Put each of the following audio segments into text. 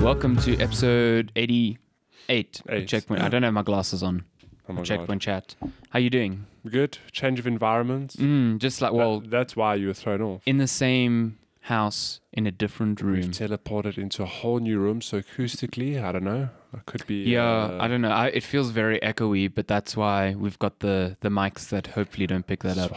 Welcome to episode 88 of Checkpoint. Yeah. I don't have my glasses on. Oh my Checkpoint Chat. How you doing? Good. Change of environment. Just like, well, That's why you were thrown off. in the same house, in a different We've room. teleported into a whole new room, so acoustically, I don't know. It could be... Yeah, I don't know. It feels very echoey, but that's why we've got the mics that hopefully don't pick that up.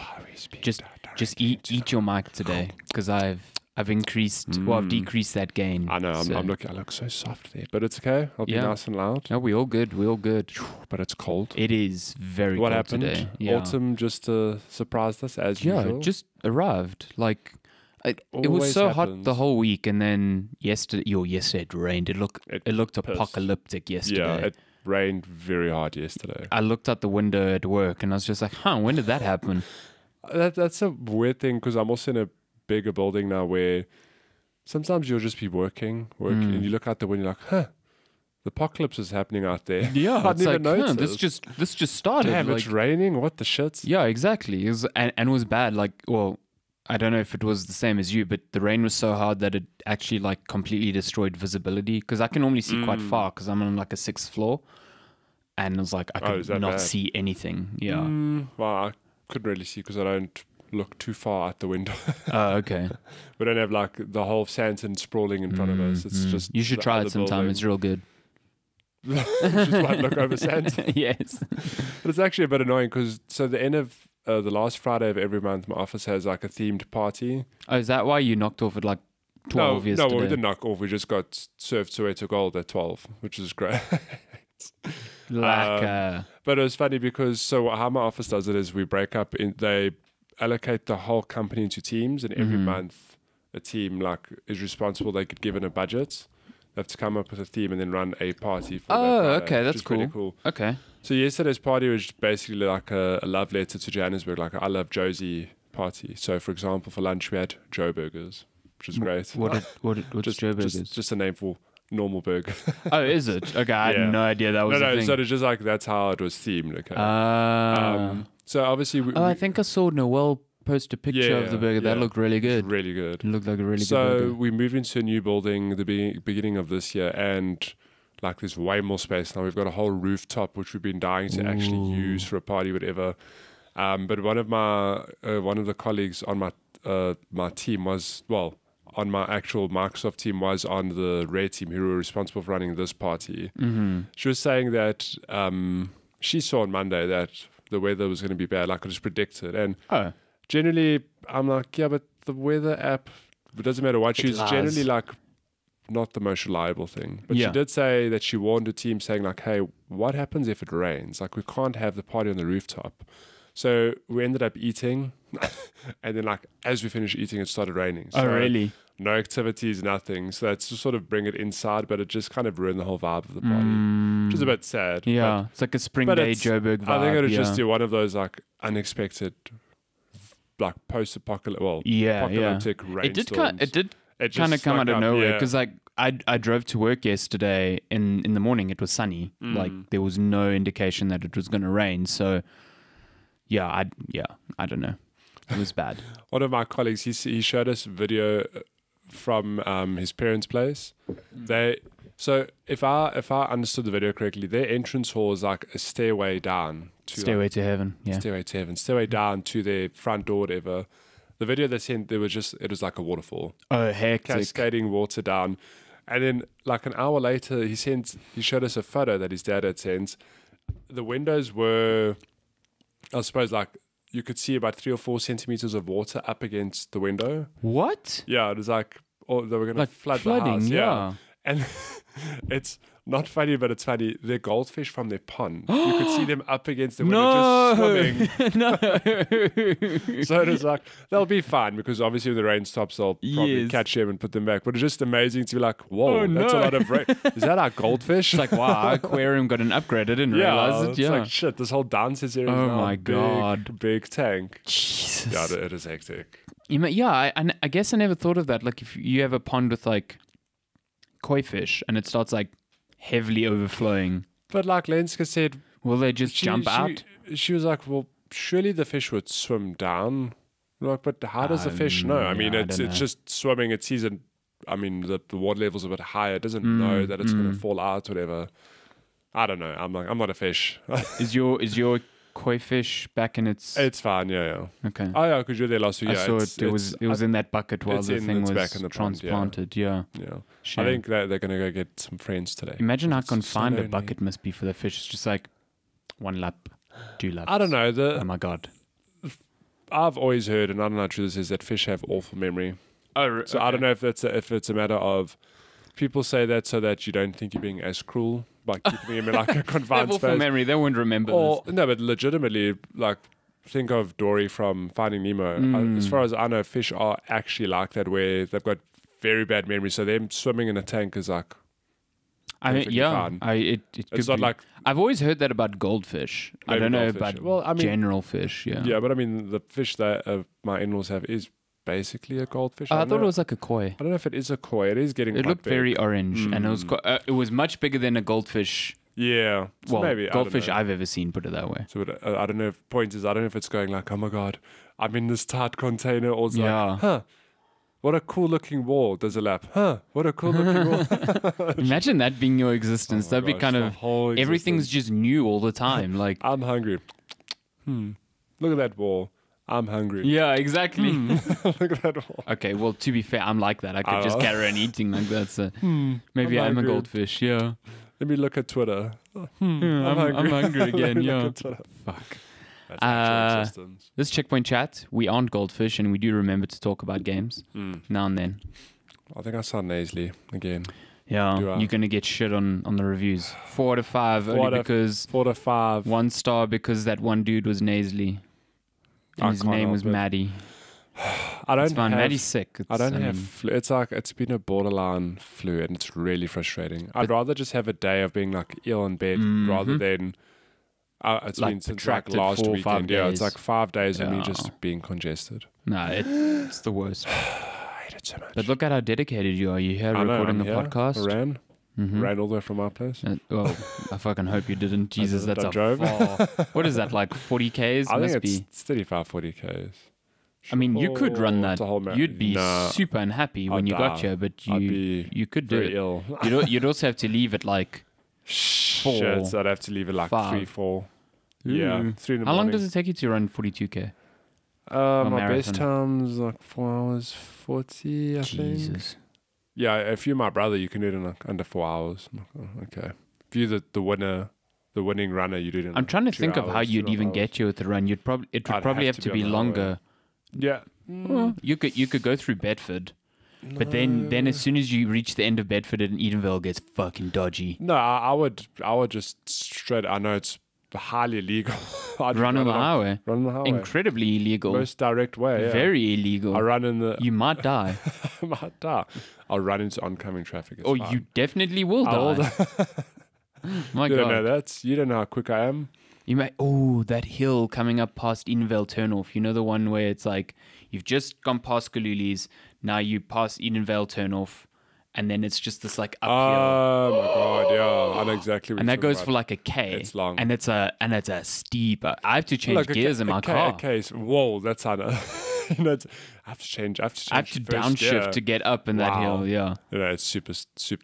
Just eat your mic today, because I've increased, well, I've decreased that gain. I know, I look so soft there, but it's okay. I'll be nice and loud. No, we all good. But it's cold. It is very What cold happened? today. Yeah. Autumn just surprised us as usual. Yeah, just arrived. Like, it was Always so hot happens. the whole week, and then yesterday it rained. It looked apocalyptic yesterday. Yeah, it rained very hard yesterday. I looked out the window at work, and I was just like, when did that happen? That's a weird thing, because I'm also in a bigger building now where sometimes you'll just be working, and you look out the window, you're like, the apocalypse is happening out there. Yeah, I it's didn't like, even notice. this just started. Damn, like, it's raining. What the shit? Yeah, exactly. It was, and it was bad. Like, well, I don't know if it was the same as you, but the rain was so hard that it actually like completely destroyed visibility. Because I can normally see quite far because I'm on like a 6th floor, and it was like I could not see anything. Yeah. Well, I couldn't really see because I don't look too far out the window. Oh, okay. We don't have like the whole Santon sprawling in front of us. It's just you should try it sometime. It's real good. Just like look over Santon. Yes. But it's actually a bit annoying because so the end of the last Friday of every month, my office has like a themed party. Oh, is that why you knocked off at like 12 yesterday? No, we didn't knock off. We just got served Soweto Gold at 12, which is great. Like, but it was funny because so how my office does it is we break up they allocate the whole company into teams, and every month a team like is responsible. They get given a budget. They have to come up with a theme and then run a party for that Friday, okay, which that's is pretty cool. cool. Okay. So yesterday's party was basically like a love letter to Johannesburg, like a I love Josie party. So for example, for lunch we had Joe Burgers, which is great. What's Joe Burgers? Just a name for normal burger. Oh, is it? Okay, I had no idea that was a thing. So it's just like that's how it was themed. Okay. So obviously, I think I saw Noel post a picture of the burger. That looked really good. Really good. It looked like a really good So burger. we moved into a new building the beginning of this year, and like there's way more space now. We've got a whole rooftop which we've been dying to actually use for a party, whatever. But one of the colleagues on my team was on my actual Microsoft team was on the Rare team who were responsible for running this party. She was saying that she saw on Monday that the weather was going to be bad, like it was predicted. And generally, I'm like, yeah, but the weather app, it doesn't matter what you use, generally like not the most reliable thing. But she did say that she warned the team saying like, hey, what happens if it rains? Like we can't have the party on the rooftop. So we ended up eating, and then like as we finished eating, it started raining. So really? No activities, nothing. So that's to sort of bring it inside, but it just kind of ruined the whole vibe of the party, which is a bit sad. Yeah, it's like a spring day Joburg vibe. I think it was just one of those like unexpected, like apocalyptic rainstorms. It did kind of come out of nowhere because like I drove to work yesterday in the morning. It was sunny. Like there was no indication that it was going to rain. So I don't know. It was bad. One of my colleagues, he showed us a video from his parents' place. So if I understood the video correctly, their entrance hall is like a stairway down. Stairway to heaven. Yeah. Stairway to heaven. Stairway down to their front door, whatever. The video they sent, it was like a waterfall. Oh, hectic. Cascading water down. And then like an hour later, he showed us a photo that his dad had sent. The windows were, I suppose, like you could see about 3 or 4 centimeters of water up against the window. What? Yeah, it was like, they were going to flood flooding, the house. yeah. And it's not funny, but it's funny. They're goldfish from their pond. You could see them up against the window just swimming. No. So it was like, they'll be fine because obviously when the rain stops, they'll probably catch them and put them back. But it's just amazing to be like, whoa, that's a lot of rain. Is that our goldfish? It's like, wow, our aquarium got an upgrade. I didn't realize it. It's like, shit, this whole downstairs area is now my God. Big tank. Jesus. Yeah, it is hectic. I guess I never thought of that. Like if you have a pond with like koi fish and it starts like heavily overflowing. But like Lenska said, Will they just jump out? She was like, well, surely the fish would swim down. Like, but how does the fish know? I mean, it's just swimming. It sees it. I mean, the water level's a bit higher. It doesn't know that it's going to fall out, whatever. I don't know. I'm not a fish. Is your koi fish back in its... It's fine, yeah. Okay. Oh, yeah, because you're there last week. I saw it. It was in that bucket while the thing was back in the pond, transplanted. Yeah. I think that they're going to go get some friends today. Imagine how confined a bucket must be for the fish. It's just like 1 lap, 2 laps. I don't know. Oh, my God. I've always heard, and I don't know how true this is, that fish have awful memory. Oh, so I don't know if it's a matter of people say that so that you don't think you're being as cruel by keeping them in like a confined space. Awful memory. They won't remember this. No, but legitimately, like think of Dory from Finding Nemo. As far as I know, fish are actually like that, where they've got very bad memory. So them swimming in a tank is like. I mean, yeah, it it's not like I've always heard that about goldfish. I don't know about general fish. Yeah, but I mean the fish that my in-laws have is basically a goldfish. I thought it was like a koi. I don't know if it is a koi. It is getting. It looked big. very orange, and it was much bigger than a goldfish. Yeah, so well, maybe goldfish I've ever seen. Put it that way. So I don't know. Point is, I don't know if it's going like, oh my God, I'm in this tight container, or it's like, huh. What a cool looking wall. There's a lap. Huh. What a cool looking wall. Imagine that being your existence. That'd be kind of everything's just new all the time. Like I'm hungry. Look at that wall. I'm hungry. Yeah, exactly. Look at that wall. Okay, well to be fair, I'm like that. I could just carry on eating like that. So maybe I'm a goldfish, yeah. Let me look at Twitter. I'm hungry again, yeah. Fuck. This checkpoint chat, we aren't goldfish and we do remember to talk about games now and then. I think I sound nasally again. Yeah, you're going to get shit on the reviews. 4 out of 5 only because 4 to 5. 1 star because that one dude was nasally. And his name was Matty. It's fine. Matty's sick. I don't have flu. It's like it's been a borderline flu and it's really frustrating. I'd rather just have a day of being like ill in bed rather than it's like been since like last weekend. Yeah, it's like 5 days of me just being congested. No, it's the worst. I hate it so much. But look at how dedicated you are. You're here recording the podcast. Ran all the way from our place. Well, I fucking hope you didn't. Jesus, that's a far. What is that, like 40 Ks? I think it's 35, 40 Ks. I mean, you could run that. You'd be super unhappy when you got here, but you could do it. Ill. You'd also have to leave at like 4. Shit, so I'd have to leave at like 3, 4. Yeah, 3 in the morning. How long does it take you to run 42K? My best time's like 4 hours 40, I think. Jesus. Yeah, if you're my brother, you can do it in like under 4 hours. Okay. If you're the winning runner, you do it in I'm trying to think of how you'd even get you with the run. It would probably have to be longer. Yeah. Well, you could go through Bedford. No. But then as soon as you reach the end of Bedford and Edenville gets fucking dodgy. No, I would just straight. I know it's highly illegal. Run on the highway. Run on the highway. Incredibly illegal. Most direct way. Yeah. Very illegal. I run in the. You might die. I might die. I'll run into oncoming traffic. It's fine. You definitely will die. My God. You don't know that. You don't know how quick I am. You may. Oh, that hill coming up past Edenvale turnoff. You know the one where it's like you've just gone past Kaluli's. Now you pass Edenvale turnoff. And then it's just this like uphill. Oh my God, yeah. I know exactly what and that goes about. For like a K. It's long. And it's a steep. I have to change gears in my car. Whoa, that's hard. I have to change. I have to downshift to get up in that hill, yeah. Yeah, it's super steep.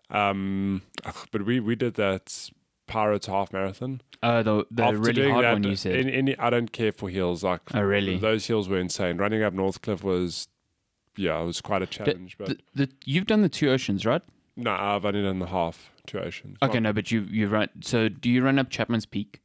But we did that Pirates half marathon. The really hard one you said. I don't care for hills. Like, oh, really? Those hills were insane. Running up Northcliffe was... Yeah, it was quite a challenge. But you've done the 2 oceans, right? No, I've only done the half 2 oceans. Okay, no, but you run. So do you run up Chapman's Peak?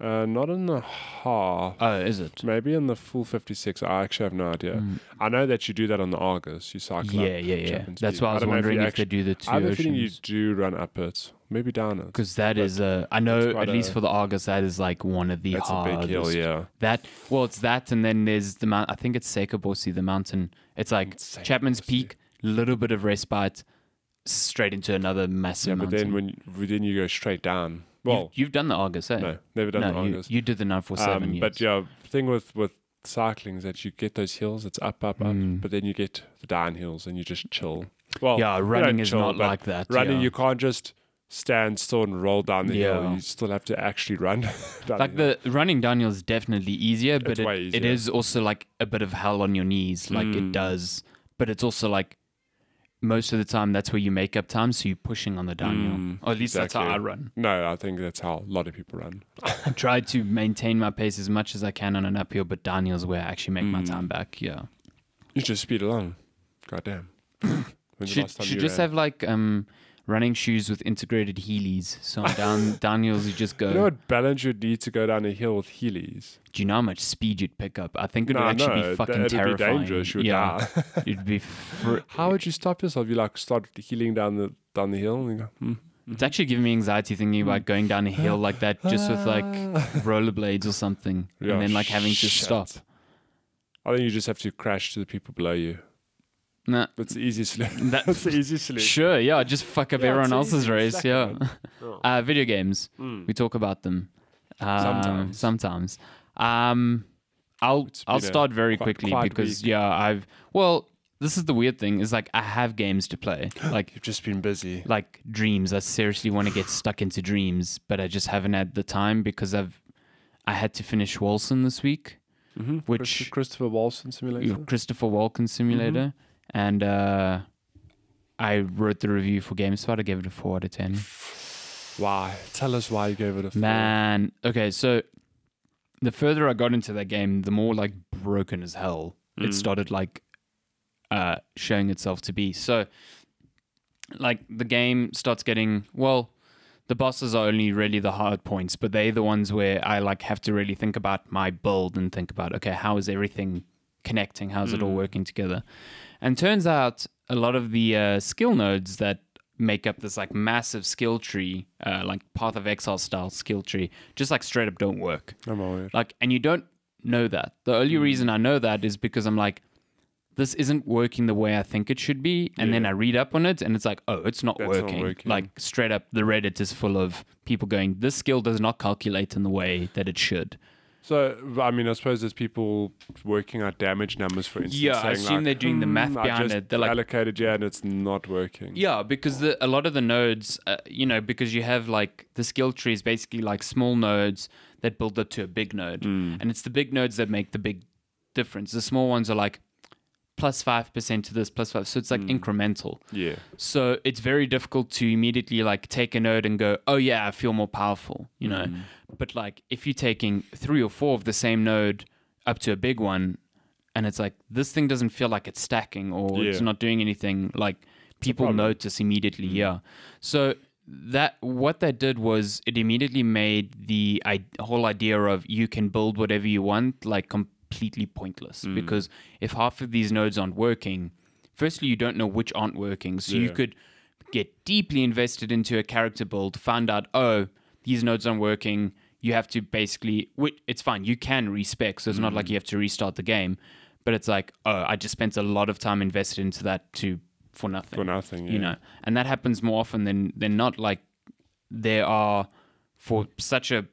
Not in the half. Oh, is it? Maybe in the full 56. I actually have no idea. I know that you do that on the Argus. You cycle up Chapman's That's Peak. why I was wondering if they do the 2 oceans. I have a feeling you do run up it. Maybe down it. Because that is I know at least for the Argus, that is like one of the hardest. That's a big hill, yeah. It's that, and then there's the mount. I think it's Sekobosi, the mountain. It's like Chapman's Peak, little bit of respite, straight into another massive mountain. But then you go straight down. Well, you've done the Argus, eh? No, never done the Argus. You did the 947. Yes. But yeah, the thing with cycling is that you get those hills, it's up, but then you get the down hills and you just chill. Well, Yeah, you running don't is chill, not but like that. Running, yeah. you can't just stand still and roll down the hill. Yeah. You still have to actually run. down Like the hill. the running downhill is definitely easier, but It's way it easier. is also like a bit of hell on your knees. Like it does, but it's also like most of the time that's where you make up time, so you're pushing on the downhill. Or at least that's how I run. No, I think that's how a lot of people run. I try to maintain my pace as much as I can on an uphill, but downhill is where I actually make my time back. Yeah. You just speed along. Goddamn. When's the last time Should you just ran? have like running shoes with integrated Heelys. So on downhills you just go. You know what balance you'd need to go down a hill with Heelys? Do you know how much speed you'd pick up? I think it would No, actually no, be fucking it'd be terrifying. dangerous. You'd yeah, die. you'd be. How would you stop yourself? You like start healing down the hill and you go, It's actually giving me anxiety thinking about going down a hill like that, just with like rollerblades or something, Yeah, and then like having to shit. stop. I think you just have to crash to the people below you. Nah, That's the easiest solution. that, That's the easiest solution. sure, yeah, just fuck up Yeah, everyone it's else's easy, race. exactly, Yeah. man. Video games. We talk about them. Sometimes. I'll It's been start very quite quickly quiet because week. this is the weird thing is like I have games to play. Like You've just been busy. like Dreams. I seriously want to get stuck into Dreams, but I just haven't had the time because I had to finish Wolcen this week, which Christopher Wolcen simulator. Christopher Walken simulator, and I wrote the review for GameSpot. I gave it a 4 out of 10. Why? Tell us why you gave it a 4. Man, okay, so the further I got into that game, the more like broken as hell it started like showing itself to be. So like the game starts getting, well, the bosses are only really the hard points, but they're the ones where I like have to really think about my build and think about, okay, how is everything connecting? How's it all working together? And turns out a lot of the skill nodes that make up this like massive skill tree, like Path of Exile style skill tree, just like straight up don't work. I'm aware. Like, and you don't know that. The only reason I know that is because I'm like, this isn't working the way I think it should be. And then I read up on it and it's like, oh, it's not That's not working. working. Like straight up, the Reddit is full of people going, this skill does not calculate in the way that it should. So, I mean, I suppose there's people working out damage numbers, for instance. Yeah, I saying assume like, they're doing the math I behind just it. They're like, allocated, and it's not working. yeah, because a lot of the nodes, because you have like the skill tree is basically like small nodes that build up to a big node. And it's the big nodes that make the big difference. The small ones are like plus 5% to this, plus 5. So it's like incremental. Yeah. So it's very difficult to immediately like take a node and go, oh yeah, I feel more powerful, you know. But like if you're taking 3 or 4 of the same node up to a big one, and it's like this thing doesn't feel like it's stacking or it's not doing anything, like people notice immediately. Yeah. So what that did was it immediately made the whole idea of you can build whatever you want like completely pointless, because if half of these nodes aren't working, firstly you don't know which aren't working, so you could get deeply invested into a character build, find out, oh, these nodes aren't working, you have to basically, it's fine, you can respec, so it's not like you have to restart the game, but it's like, oh, I just spent a lot of time invested into that for nothing. For nothing, yeah. You know, and that happens more often than not. Like there are, for such a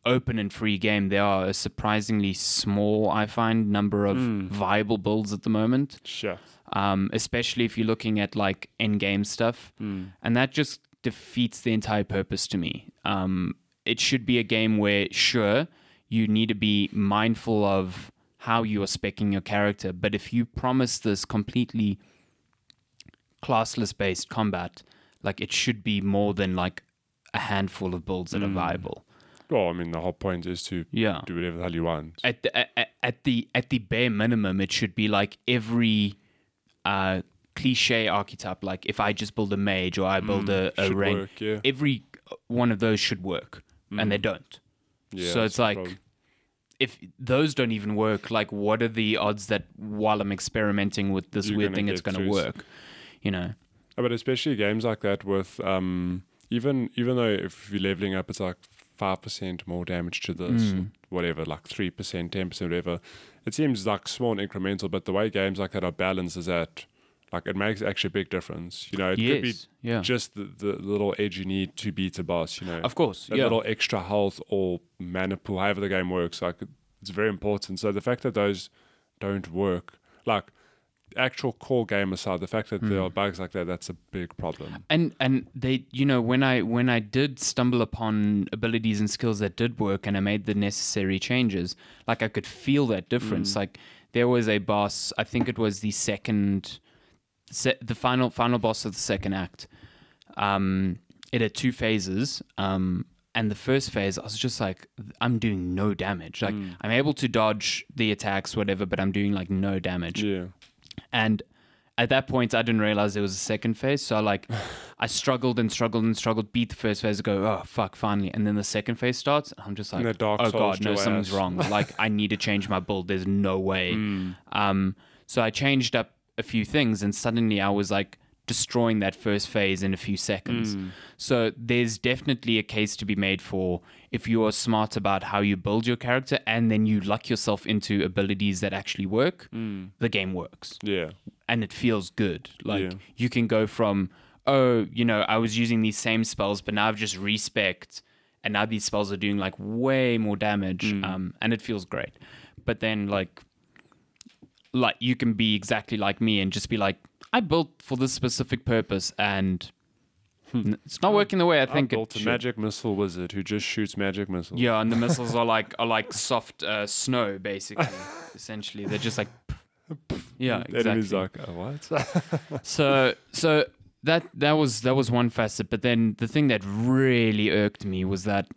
open and free game, there are a surprisingly small, I find, number of viable builds at the moment. Sure. Especially if you're looking at like end game stuff, and that just defeats the entire purpose to me. It should be a game where, sure, you need to be mindful of how you are speccing your character, but if you promise this completely classless based combat, like it should be more than like a handful of builds that are viable. Well, I mean, the whole point is to do whatever the hell you want. At the bare minimum, it should be like every cliche archetype. Like if I just build a mage or I build a rain, every one of those should work, and they don't. Yeah, so it's like, if those don't even work, like what are the odds that while I'm experimenting with this weird thing, it's going to work? You know. But especially games like that with even though if you're leveling up, it's like 5% more damage to this, whatever, like 3%, 10%, whatever. It seems like small and incremental, but the way games like that are balanced is that, like, it makes actually a big difference. You know, it could be just the little edge you need to beat a boss, you know. Of course, that little extra health or mana pool, however the game works, like, it's very important. So the fact that those don't work, like, actual core game aside, the fact that there are bugs like that's a big problem. And they, when I did stumble upon abilities and skills that did work, and I made the necessary changes, like I could feel that difference. Like there was a boss, I think it was the final boss of the second act. It had 2 phases. And the first phase, I was just like, I'm doing no damage. Like, I'm able to dodge the attacks, whatever, but I'm doing, like, no damage. Yeah. And at that point, I didn't realize there was a second phase. So, I struggled, beat the first phase, go, oh, fuck, finally. And then the second phase starts, and I'm just like, oh, God, no, something's wrong. Like, I need to change my build. There's no way. So I changed up a few things, and suddenly I was, like, destroying that first phase in a few seconds. So there's definitely a case to be made for if you are smart about how you build your character and then you luck yourself into abilities that actually work, the game works. Yeah. And it feels good. Like you can go from, I was using these same spells, but now I've just respect and now these spells are doing like way more damage, and it feels great. But then like you can be exactly like me and just be like, I built for this specific purpose, and it's not working the way I think it built a magic missile wizard who just shoots magic missiles. Yeah, and the missiles are like soft snow, basically. Essentially, they're just like, yeah, exactly. Enemies like, oh, what? so that was one facet, but then the thing that really irked me was that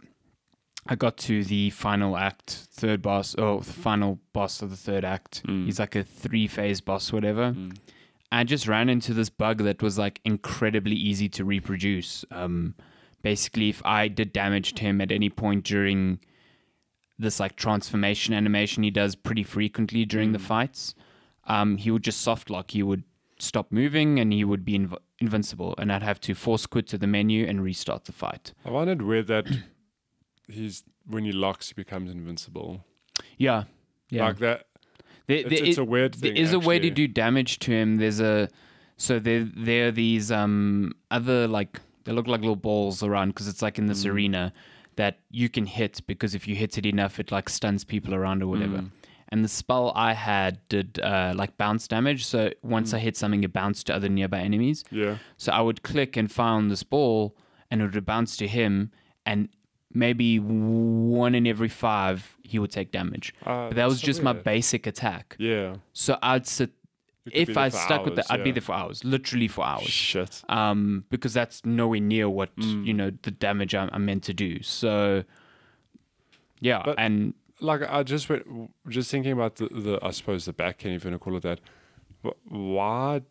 I got to the final act, the final boss of the third act. He's like a 3-phase boss, whatever. I just ran into this bug that was like incredibly easy to reproduce. Basically, if I did damage to him at any point during this like transformation animation he does pretty frequently during the fights, he would just soft lock. He would stop moving and he would be invincible, and I'd have to force quit to the menu and restart the fight. I wondered where that when he locks, he becomes invincible. Yeah. Like that. It's a weird thing. There is a way to do damage to him. There are these other like, they look like little balls around because it's like in this arena that you can hit, because if you hit it enough, it like stuns people around or whatever. And the spell I had did like bounce damage. So once I hit something, it bounced to other nearby enemies. Yeah. So I would click and fire on this ball, and it would bounce to him, and maybe 1 in every 5 he would take damage. But that was just my basic attack. Yeah. So I'd sit, if I stuck with that, I'd be there for hours, literally for hours. Shit. Because that's nowhere near what the damage I'm meant to do. So yeah, but, and like I just thinking about the I suppose the back end, if you want to call it that. Why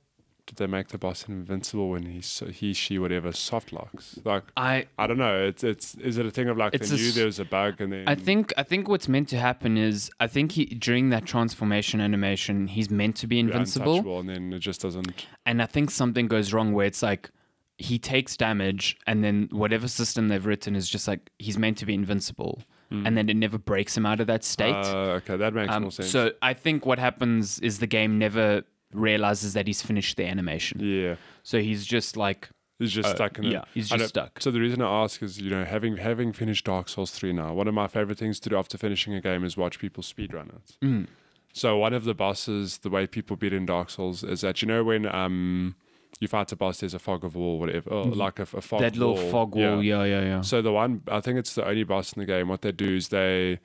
did they make the boss invincible when he whatever soft locks? Like I don't know. Is it a thing of like they knew there was a bug and then? I think what's meant to happen is I think during that transformation animation he's meant to be invincible, and then it just doesn't. And I think something goes wrong where it's like he takes damage and then whatever system they've written is just like he's meant to be invincible. And then it never breaks him out of that state. Okay, that makes more sense. So I think what happens is the game never realizes that he's finished the animation. Yeah. So he's just like... He's just stuck in it. Yeah, he's just stuck. So the reason I ask is, having finished Dark Souls 3 now, one of my favorite things to do after finishing a game is watch people speedrun it. So one of the bosses, the way people beat in Dark Souls is that, when... you fight a boss, there's a fog of war, whatever, or like a fog wall. That little fog wall, yeah. So the one, I think it's the only boss in the game, what they do is they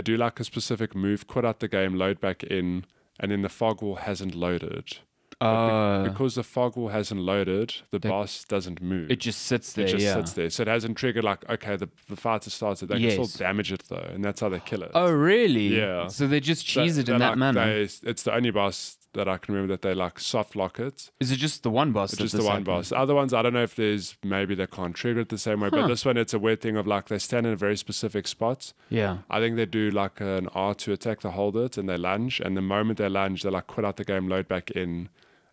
do like a specific move, quit out the game, load back in, and then the fog wall hasn't loaded. Because the fog wall hasn't loaded, the boss doesn't move. It just sits there, sits there. So it hasn't triggered like, okay, the fight has started. They can still damage it though, and that's how they kill it. Oh, really? Yeah. So they just cheese it in that manner? It's the only boss that I can remember that they like soft lock it. Is it just the one boss? It's just the one boss. Other ones, I don't know if maybe they can't trigger it the same way, but this one, it's a weird thing of like they stand in a very specific spot. Yeah. I think they do like an R2 attack, they hold it and they lunge, and the moment they lunge, they like quit out the game, load back in,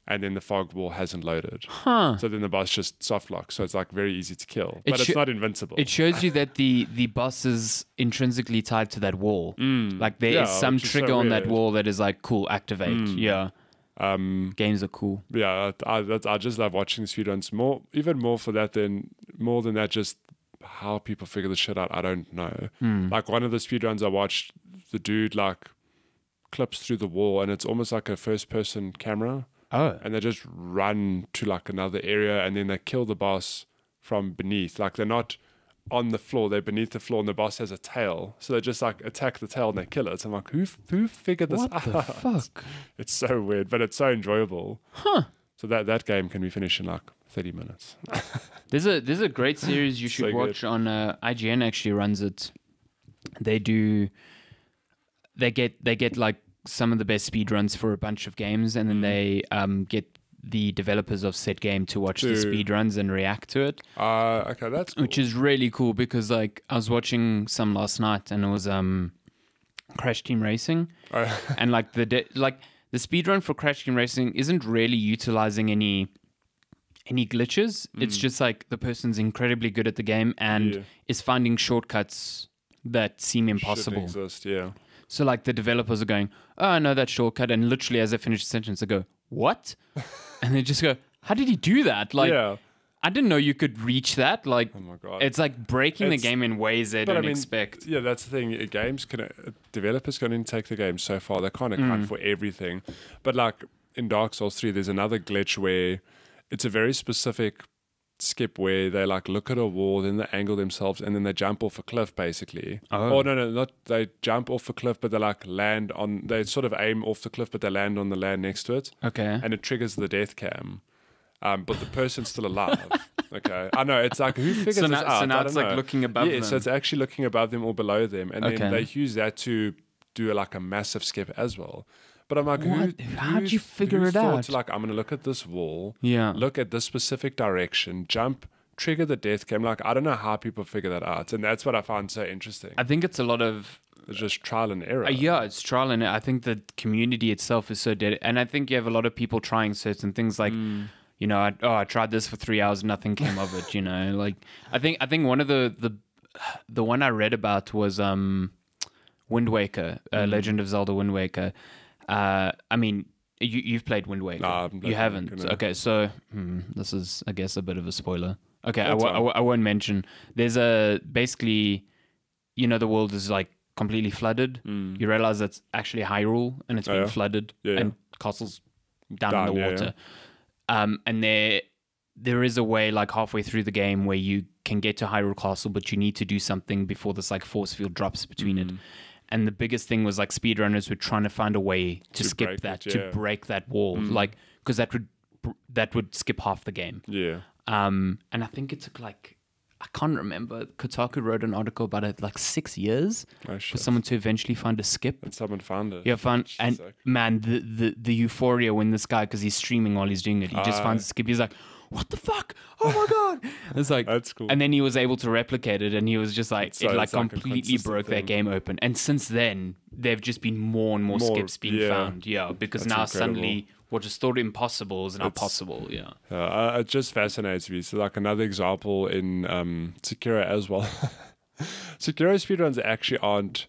and then the fog wall hasn't loaded. So then the boss just soft locks. So it's like very easy to kill. But it's not invincible. It shows you that the boss is intrinsically tied to that wall. Like there is some trigger on that wall that is like, cool, activate. Yeah. Games are cool. Yeah, I just love watching speedruns. Even more for that than that, just how people figure this shit out, I don't know. Like one of the speedruns I watched, the dude like clips through the wall, and it's almost like a first-person camera. Oh. And they just run to like another area, and then they kill the boss from beneath. Like they're not on the floor, they're beneath the floor, and the boss has a tail. So they just like attack the tail and they kill it. So I'm like, who figured this out? What the fuck? It's so weird, but it's so enjoyable. Huh. So that game can be finished in like 30 minutes. There's a great series you should watch on IGN. Actually runs it. They get like some of the best speedruns for a bunch of games, and then they get the developers of said game to watch the speedruns and react to it. Okay, that's cool. Which is really cool, because like I was watching some last night, and it was Crash Team Racing, and like the speedrun for Crash Team Racing isn't really utilizing any glitches. It's just like the person's incredibly good at the game and is finding shortcuts that seem impossible. Shouldn't exist, yeah. So like the developers are going, oh, I know that shortcut, and literally as I finish the sentence, I go, what? And they just go, how did he do that? Like, I didn't know you could reach that. Like, oh my God. It's like breaking the game in ways they don't expect. Yeah, that's the thing. Developers can only take the game so far. They can't account for everything. But like in Dark Souls 3, there's another glitch where it's a very specific skip where they like look at a wall, then they angle themselves, and then they jump off a cliff basically. Oh no, not they jump off a cliff, but they like land on. They sort of aim off the cliff, but they land on the land next to it. Okay, and it triggers the death cam. But the person's still alive. Okay, I know, it's like, who figures this out? So now it's like looking above them. Yeah, so it's actually looking above them or below them, and then they use that to do like a massive skip as well. But I'm like, how'd you figure it out? Like, I'm gonna look at this wall, look at this specific direction, jump, trigger the death cam. Like, I don't know how people figure that out, and that's what I find so interesting. I think it's a lot of it's just trial and error. It's trial and error. I think the community itself is so dead, and I think you have a lot of people trying certain things like. You know, I tried this for 3 hours, nothing came of it. You know, like I think one of the one I read about was Wind Waker, Legend of Zelda Wind Waker. I mean, you've played Wind Waker. No, you haven't. No. Okay, so this is, I guess, a bit of a spoiler. Okay, I won't mention. There's basically, you know, the world is like completely flooded. You realize that's actually Hyrule, and it's been flooded, and castles down in the water. And there is a way like halfway through the game where you can get to Hyrule Castle, but you need to do something before this like force field drops between it. And the biggest thing was like speedrunners were trying to find a way to skip that, to break that wall, like because that would skip half the game. Yeah. And I think it took like, I can't remember. Kotaku wrote an article about it like 6 years for someone to eventually find a skip. And someone found it. Yeah, and man, the euphoria when this guy, because he's streaming while he's doing it, he just finds a skip. He's like, what the fuck? Oh my God. It's like, that's cool. And then he was able to replicate it, and he was just like, it completely broke their game open. And since then, there've just been more and more skips being found. Yeah, because now suddenly what just thought impossible is now possible. Yeah. It just fascinates me. So like another example in Sekiro as well. Sekiro speedruns actually aren't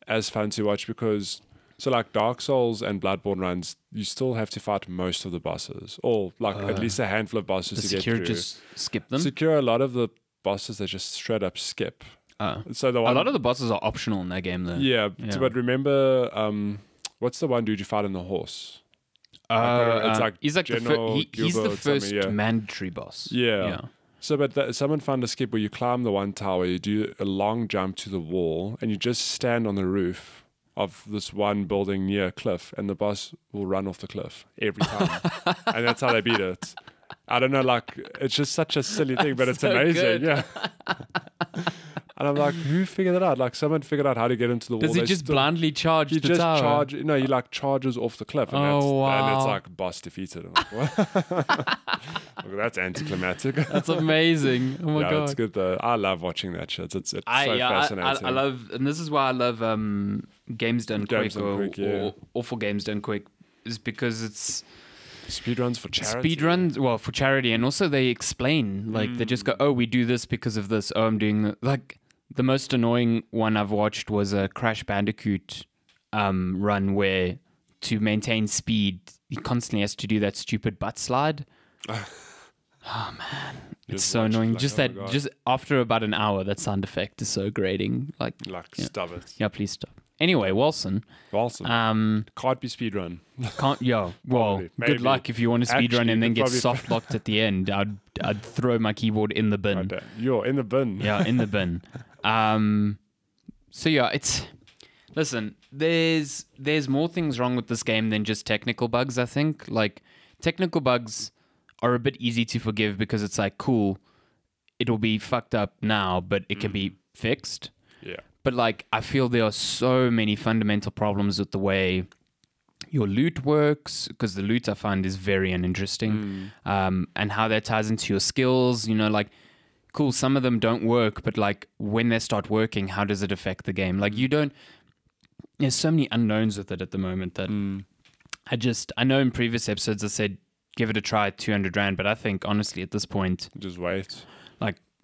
as fun to watch because so like Dark Souls and Bloodborne runs, you still have to fight most of the bosses, or like at least a handful of bosses to get through. Just skip them? Sekiro, a lot of the bosses they just straight up skip. So a lot of the bosses are optional in that game though. Yeah. But remember, what's the one dude you fight on the horse? It's like he's the first mandatory boss. Yeah. So, but someone found a skip where you climb the one tower, you do a long jump to the wall, and you just stand on the roof of this one building near a cliff, and the boss will run off the cliff every time. And that's how they beat it. I don't know, like, it's just such a silly thing, but it's so amazing. Good. Yeah. And I'm like, who figured it out? Like, someone figured out how to get into the wall. Does he just blindly charge the tower? No, he like charges off the cliff. And and it's like, boss defeated. I'm like, what? That's anticlimactic. That's amazing. Oh my God. It's good though. I love watching that shit. It's so fascinating. I love, and this is why I love games done quick or for games done quick, is because it's speedruns for charity. For charity, and also they explain, like they just go, oh, we do this because of this. Oh, I'm doing like the most annoying one I've watched was a Crash Bandicoot run where to maintain speed he constantly has to do that stupid butt slide. Oh man, it's so annoying. Like, just after about an hour, that sound effect is so grating. Like stop it. Yeah, please stop. Anyway, Wolcen. Can't be speedrun. Can't. Yeah. Well, Probably. good Maybe. luck if you want to speedrun Actually, and then you get probably- soft locked at the end. I'd throw my keyboard in the bin. Okay. You're in the bin. Yeah, in the bin. So yeah, listen, there's more things wrong with this game than just technical bugs, I think. Like, technical bugs are a bit easy to forgive because it's like, cool, it'll be fucked up now, but it can be fixed. Yeah. But like, I feel there are so many fundamental problems with the way your loot works, because the loot I find is very uninteresting, and how that ties into your skills. You know, like, cool, some of them don't work, but like, when they start working, how does it affect the game? Like, there's so many unknowns with it at the moment that I know in previous episodes I said give it a try at 200 Rand, but I think honestly at this point, Just wait.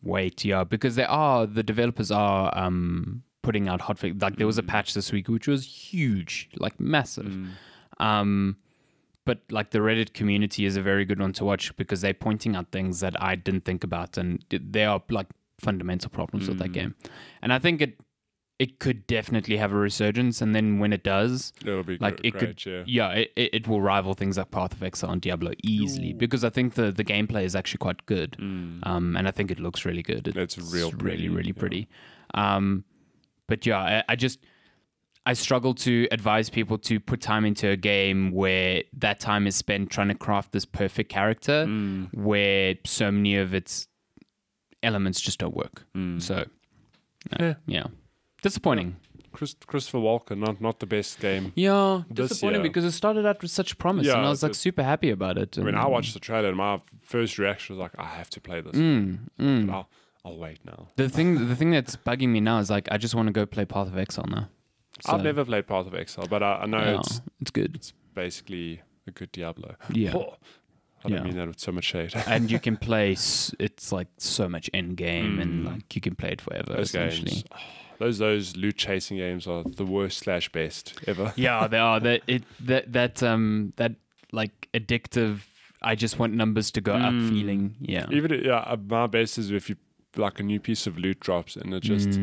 wait, yeah, because the developers are putting out hotfix. Like, there was a patch this week which was huge, like massive. But like, the Reddit community is a very good one to watch because they're pointing out things that I didn't think about, and they are like fundamental problems with that game. And I think it could definitely have a resurgence, and then when it does, It'll be like great, it could, it will rival things like Path of Exile and Diablo easily. Because I think the gameplay is actually quite good, and I think it looks really good. It's real pretty, really pretty. But yeah, I struggle to advise people to put time into a game where that time is spent trying to craft this perfect character, where so many of its elements just don't work. So, yeah. Disappointing. Christopher Walken, not the best game. Yeah, This disappointing year. because it started out with such promise, and I was like super happy about it. I mean, I watched the trailer and my first reaction was like, I have to play this. But I'll wait now. The thing that's bugging me now is like, I just want to go play Path of Exile now. So, I've never played Path of Exile, but I know it's good. It's basically a good Diablo. Yeah. I don't mean that with so much shade. And you can play, it's like so much end game, and like you can play it forever. Those essentially. Games, those loot chasing games are the worst / best ever. Yeah, they are. That like addictive. I just want numbers to go up feeling. Yeah. My best is if you like a new piece of loot drops and it just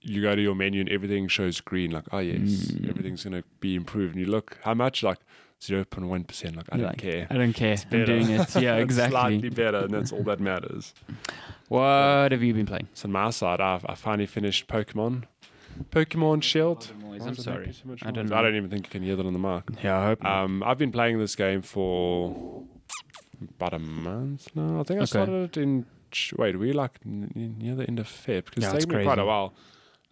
you go to your menu and everything shows green. Like, oh yes, everything's gonna be improved. And you look how much, like 0.1%. Like, I don't care. I don't care. I'm doing it. Yeah, exactly. Slightly better, and that's all that matters. What have you been playing? So on my side, I finally finished Pokemon Shield. I'm sorry. I don't even think you can hear that on the mic. Yeah, I hope. I've been playing this game for about a month now. I think I started it in. Wait, were you like near the end of Feb? Because it's taken me quite a while.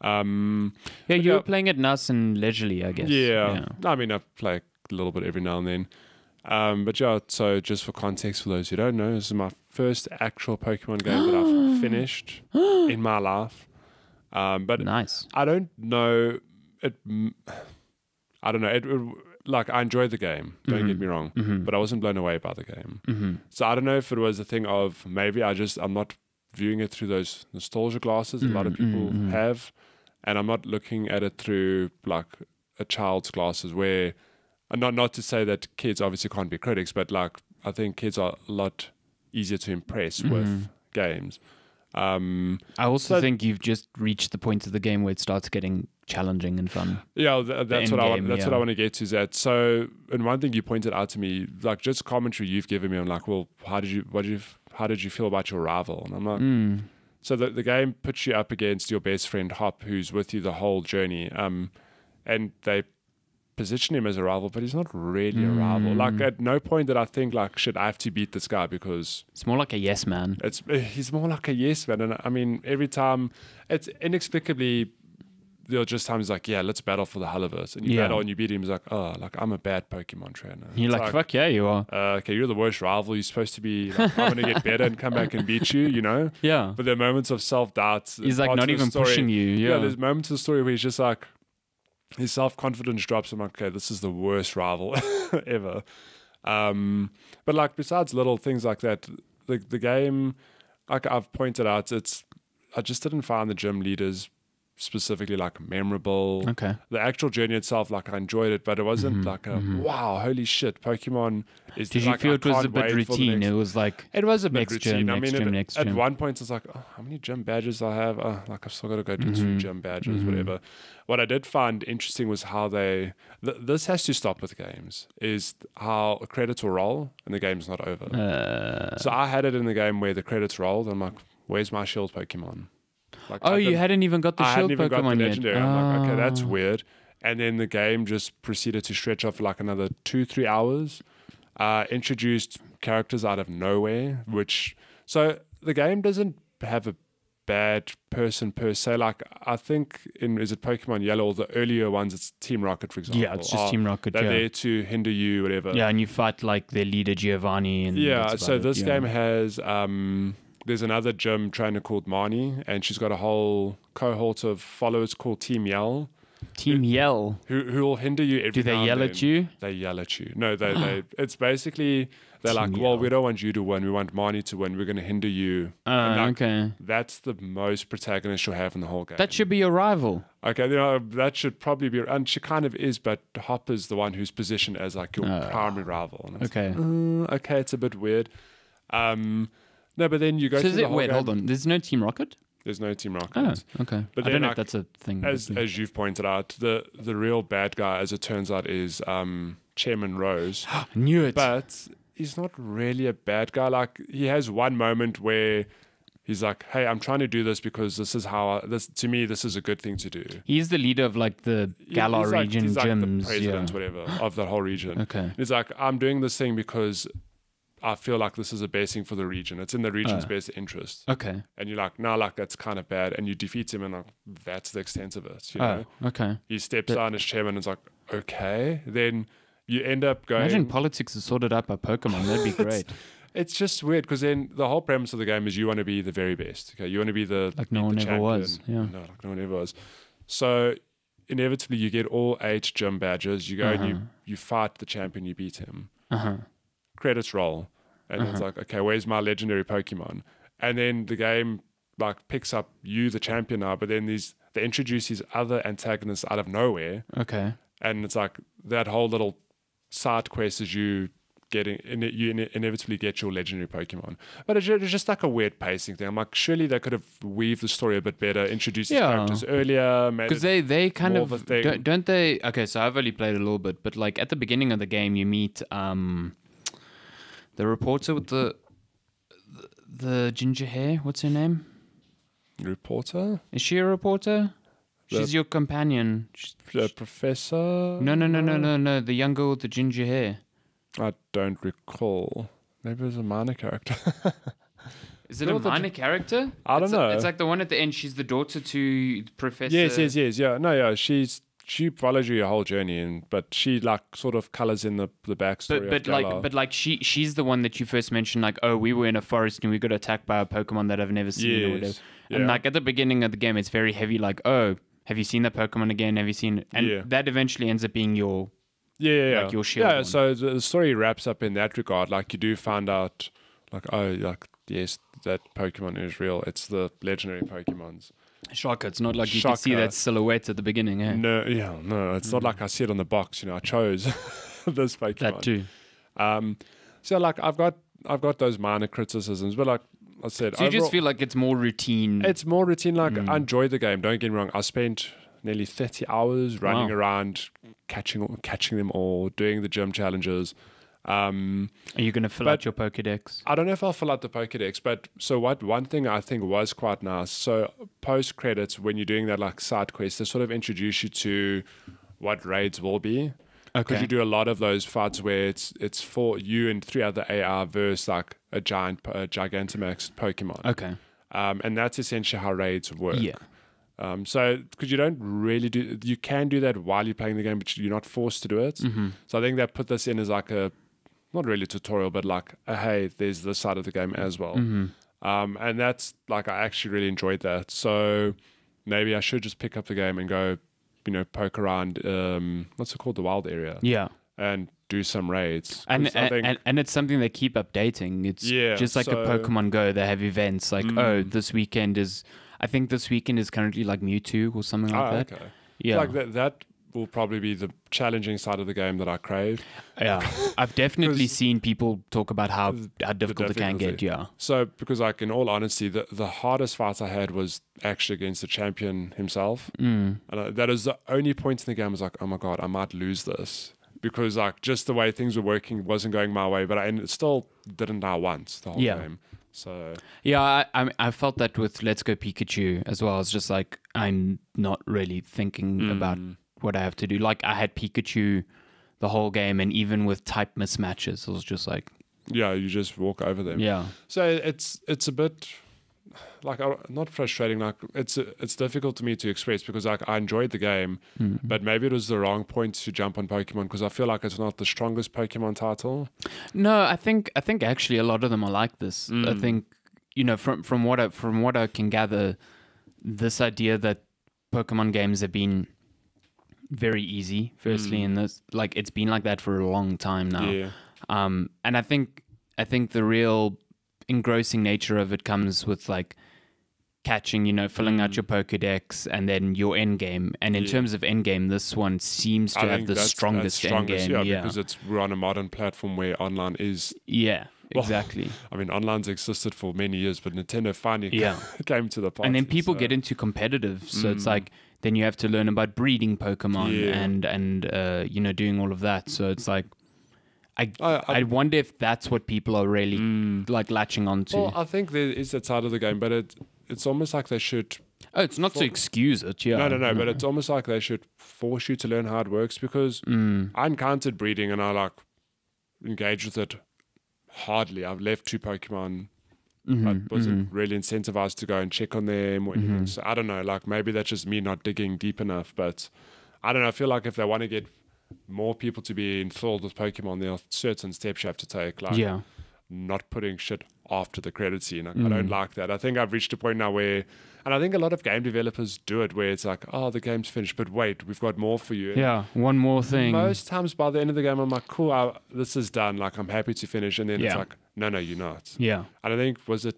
You were playing it nice and leisurely, I guess. Yeah. I mean, I play a little bit every now and then. But yeah, so just for context, for those who don't know, this is my first actual Pokemon game that I've finished in my life. But nice. I don't know. Like, I enjoyed the game. Don't get me wrong, but I wasn't blown away by the game. So I don't know if it was a thing of maybe I'm not viewing it through those nostalgia glasses a lot of people have, and I'm not looking at it through like a child's glasses. Where, and not to say that kids obviously can't be critics, but like I think kids are a lot easier to impress with games. I also think you've just reached the point of the game where it starts getting challenging and fun. Yeah, that's what I want. That's what I want to get to. That so, and one thing you pointed out to me, like just commentary you've given me, I'm like, well, how did you feel about your rival? And I'm like, so the game puts you up against your best friend Hop, who's with you the whole journey. And they position him as a rival, but he's not really a rival. Like, at no point did I think like, shit, I have to beat this guy, because it's more like a yes man. He's more like a yes man, and I mean, every time it's inexplicably. There are just times like, yeah, let's battle for the hell of it. And you battle and you beat him. He's like, oh, like I'm a bad Pokemon trainer. You're like, fuck yeah, you are. Okay, you're the worst rival. You're supposed to be, like, I'm going to get better and come back and beat you, you know? Yeah. But there are moments of self-doubt. He's like not even pushing you. Yeah, there's moments of the story where he's just like, his self-confidence drops. I'm like, okay, this is the worst rival ever. But like, besides little things like that, the game, like I've pointed out, I just didn't find the gym leaders specifically like memorable. Okay. The actual journey itself, like I enjoyed it, but it wasn't like a wow, holy shit, Pokemon is. Did you like, feel I it was a can't bit wait for the routine? next- It was like It was a bit next routine. gym, I mean, next gym, next at gym. one point it's like, oh, how many gym badges do I have? Oh, like I've still got to go do 2 gym badges, whatever. What I did find interesting was how they. This has to stop with games. Is how credits will roll and the game's not over. So I had it in the game where the credits rolled. I'm like, where's my shield Pokemon? Like, Oh, you hadn't even got the I shield hadn't even got the Pokemon yet. legendary. I'm like, okay, that's weird. And then the game just proceeded to stretch off for like another 2-3 hours. Introduced characters out of nowhere, so the game doesn't have a bad person per se. Like I think is it Pokemon Yellow, the earlier ones, it's Team Rocket, for example. Yeah, it's just Team Rocket. They're Yeah. there to hinder you, whatever. Yeah, and you fight like their leader Giovanni. And Yeah, that's so about this it. game has there's another gym trainer called Marnie, and she's got a whole cohort of followers called Team Yell, Team Yell. who will hinder you every Do they now and yell then. at you? They yell at you. No, they it's basically they're Team like, well, Yell. we don't want you to win. We want Marnie to win. We're going to hinder you. And, like, Okay. That's the most protagonist you'll have in the whole game. That should be your rival. Okay, that should probably be, and she kind of is, but Hopper's the one who's positioned as like your primary rival. And it's Okay. okay, it's a bit weird. No, but then you go So through is the it, whole wait, game. hold on. There's no Team Rocket? There's no Team Rocket. Oh, okay. But I then, don't know like, if that's a thing. As you've pointed out, the real bad guy, as it turns out, is Chairman Rose. Knew it. But he's not really a bad guy. Like he has one moment where he's like, "Hey, I'm trying to do this because this is how to me this is a good thing to do." He's the leader of like the Galar He's like- region he's like gyms. the president, Yeah. whatever, of that whole region. Okay. He's like, "I'm doing this thing because I feel like this is the best thing for the region. It's in the region's best interest." Okay. And you're like, "No, like that's kind of bad." And you defeat him, and like that's the extent of it. You know? Oh, okay. He steps down as chairman, and is like, "Okay." Then you end up going. Imagine politics is sorted out by Pokemon. That'd be great. It's just weird because then the whole premise of the game is you want to be the very best. Okay, you want to be the Like no one the ever champion. was. Yeah. No, like no one ever was. So inevitably you get all 8 gym badges. You go and you fight the champion. You beat him. Credits roll, and it's like, okay, where's my legendary Pokemon? And then the game like picks up you, the champion now. But then they introduce these other antagonists out of nowhere, Okay. and it's like that whole little side quest is you inevitably get your legendary Pokemon. But it's just like a weird pacing thing. I'm like, surely they could have weaved the story a bit better, introduced these characters earlier, made Because it they kind more of of a thing. don't they? Okay, so I've only played a little bit, but like at the beginning of the game, you meet the reporter with the ginger hair. What's her name? reporter, Is she a reporter? She's your companion. professor. No. The young girl with the ginger hair. I don't recall. Maybe it was a minor character. Is it a minor character? I don't know. It's like the one at the end. She's the daughter to Professor. Yes. Yeah. No, yeah. She follows you your whole journey, but she like sort of colors in the backstory. But like she's the one that you first mentioned. Like, oh, we were in a forest and we got attacked by a Pokemon that I've never seen or whatever. And like at the beginning of the game, it's very heavy. Like, oh, have you seen that Pokemon again? Have you seen? And that eventually ends up being your like your shield. Yeah. one. So the story wraps up in that regard. Like you do find out, like, oh, like yes, that Pokemon is real. It's the legendary Pokemons. Shocker! It's not like you can see that silhouette at the beginning. Eh? No, it's not like I see it on the box. I chose this Pokemon. That too. So like I've got those minor criticisms, but like I said, So you just feel like it's more routine. it's more routine. Like I enjoyed the game. Don't get me wrong. I spent nearly 30 hours running around, catching them all, doing the gym challenges. Are you going to fill out your Pokedex? I don't know if I'll fill out the Pokedex, but so one thing I think was quite nice. So post credits, when you're doing that like side quest, they sort of introduce you to what raids will be. Because Okay. you do a lot of those fights where it's for you and 3 other AR versus like a Gigantamax Pokemon. Okay. And that's essentially how raids work. Yeah. So because you don't really you can do that while you're playing the game, but you're not forced to do it. So I think they put this in as like a, not really a tutorial, but like, hey, there's this side of the game as well. And that's like, I actually really enjoyed that. So maybe I should just pick up the game and go, poke around, what's it called? The wild area. Yeah. And do some raids. And 'Cause I think- and it's something they keep updating. It's just like a so- Pokemon Go. They have events like, oh, this weekend is... I think this weekend is currently like Mewtwo or something like that. Okay. Yeah. Like that will probably be the challenging side of the game that I crave. Yeah. I've definitely seen people talk about how difficult it can get. Yeah. So, because like in all honesty, the hardest fight I had was actually against the champion himself. And that is the only point in the game I was like, oh my God, I might lose this. Because like just the way things were working wasn't going my way, but I still didn't die once the whole game. So yeah, I felt that with Let's Go Pikachu as well. It's just like I'm not really thinking about what I have to do. Like I had Pikachu the whole game, and even with type mismatches, it was just like you just walk over them. Yeah. So it's a bit like not frustrating. Like it's difficult to me to express because like I enjoyed the game, but maybe it was the wrong point to jump on Pokemon because I feel like it's not the strongest Pokemon title. No, I think actually a lot of them are like this. I think from what I can gather, this idea that Pokemon games have been very easy. Firstly, in this, like it's been like that for a long time now. Yeah. And I think the real engrossing nature of it comes with like catching, filling out your Pokedex and then your end game. And in terms of end game, this one seems to have the strongest end game. Yeah, because we're on a modern platform where online is. Yeah, exactly. Well, I mean, online's existed for many years, but Nintendo finally came to the party. And then people get into competitive, so it's like then you have to learn about breeding Pokemon and doing all of that. So it's like I wonder if that's what people are really like latching onto. Well, I think there is that side of the game, but it's almost like they should. Oh, it's not to excuse it, yeah. No, but it's almost like they should force you to learn how it works because I encountered breeding and I like engaged with it hardly. I've left 2 Pokemon. I wasn't really incentivized to go and check on them or anything. So I don't know, like maybe that's just me not digging deep enough, but I don't know. I feel like if they want to get more people to be enthralled with Pokemon, there are certain steps you have to take, like not putting shit after the credit scene. I don't like that. I think I've reached a point now where, and I think a lot of game developers do it, where it's like, oh, the game's finished, but wait, we've got more for you. Yeah, one more thing. Most times by the end of the game, I'm like, cool, this is done. Like, I'm happy to finish. And then it's like, no, you're not. Yeah. And I think, was it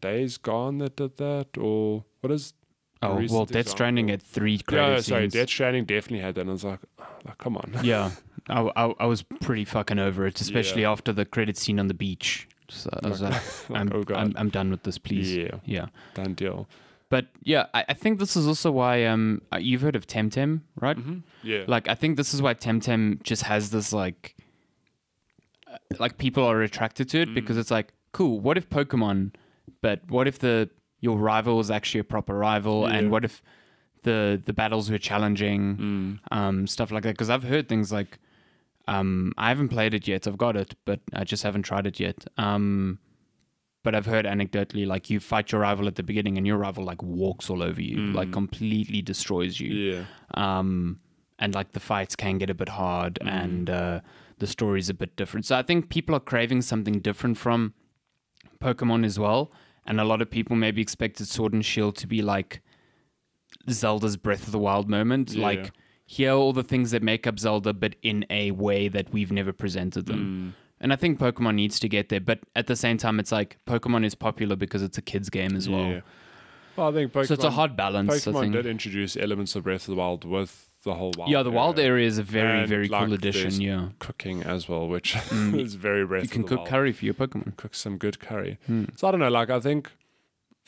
Days Gone that did that? Or what is... Oh, well, Death Stranding had 3 credit scenes. Sorry, Death Stranding definitely had that. And I was like, come on. Yeah, I was pretty fucking over it, especially after the credit scene on the beach. So I was like, I'm done with this, please. Yeah. Done deal. But yeah, I think this is also why you've heard of Temtem, right? Yeah. Like I think this is why Temtem just has this like people are attracted to it because it's like, cool, what if Pokemon, but what if your rival was actually a proper rival, and what if the battles were challenging, stuff like that? Because I've heard things like, I haven't played it yet. I've got it, but I just haven't tried it yet. But I've heard anecdotally, like you fight your rival at the beginning, and your rival like walks all over you, like completely destroys you. Yeah. And like the fights can get a bit hard, and the story's a bit different. So I think people are craving something different from Pokemon as well. And a lot of people maybe expected Sword and Shield to be like Zelda's Breath of the Wild moment. Yeah. Like, here are all the things that make up Zelda, but in a way that we've never presented them. And I think Pokemon needs to get there. But at the same time, it's like Pokemon is popular because it's a kid's game as well. Yeah. Well, I think Pokemon... So it's a hard balance, Pokemon did introduce elements of Breath of the Wild with the whole wild the wild area is a very, and very like cool addition, yeah. Cooking as well, which is very Breath of the Wild. You can cook curry for your Pokemon. Cook some good curry. So I don't know, like I think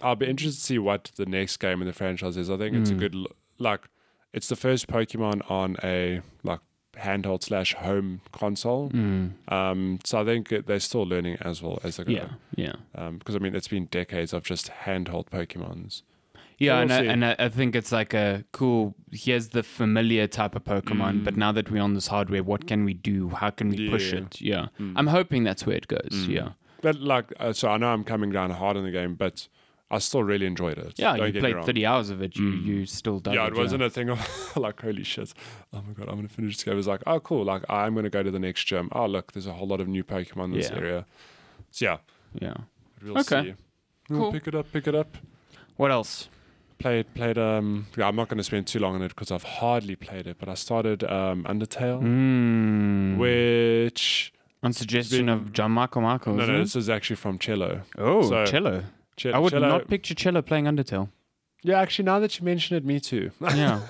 I'll be interested to see what the next game in the franchise is. I think it's a good, like, it's the first Pokemon on a like handheld / home console. So I think they're still learning as well as they go. Yeah. Because I mean, it's been decades of just handheld Pokemons. Yeah, and I think it's like a cool, here's the familiar type of Pokemon, but now that we're on this hardware, what can we do? How can we push it? Yeah. I'm hoping that's where it goes, yeah. But like, so I know I'm coming down hard in the game, but I still really enjoyed it. Yeah, you played 30 hours of it, you still dug it. Yeah, it wasn't a thing of like, holy shit, oh my God, I'm going to finish this game. It was like, oh cool, like I'm going to go to the next gym. Oh look, there's a whole lot of new Pokemon in this area. So yeah. We'll see. Cool. Pick it up. What else? Played I'm not going to spend too long on it because I've hardly played it, but I started Undertale, which on suggestion of John Michael Marco. No, this is actually from Cello. Oh, so, Cello. I would not picture Cello playing Undertale. Yeah, actually, now that you mention it, me too. Yeah.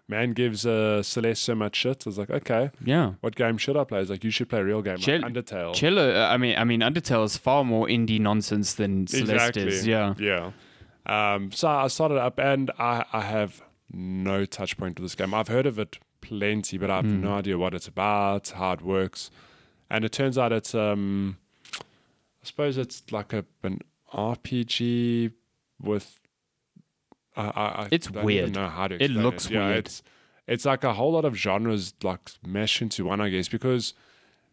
Man gives Celeste so much shit. I was like, okay, Yeah. what game should I play? He's like, you should play a real game, like Undertale. Cello, I mean, Undertale is far more indie nonsense than Celeste is. Yeah. Yeah. So I started up, and I have no touch point to this game. I've heard of it plenty, but I have no idea what it's about, how it works. And it turns out it's, I suppose it's like an RPG with. It's don't weird. Even know how to explain it looks weird. It's like a whole lot of genres like meshed into one, I guess, because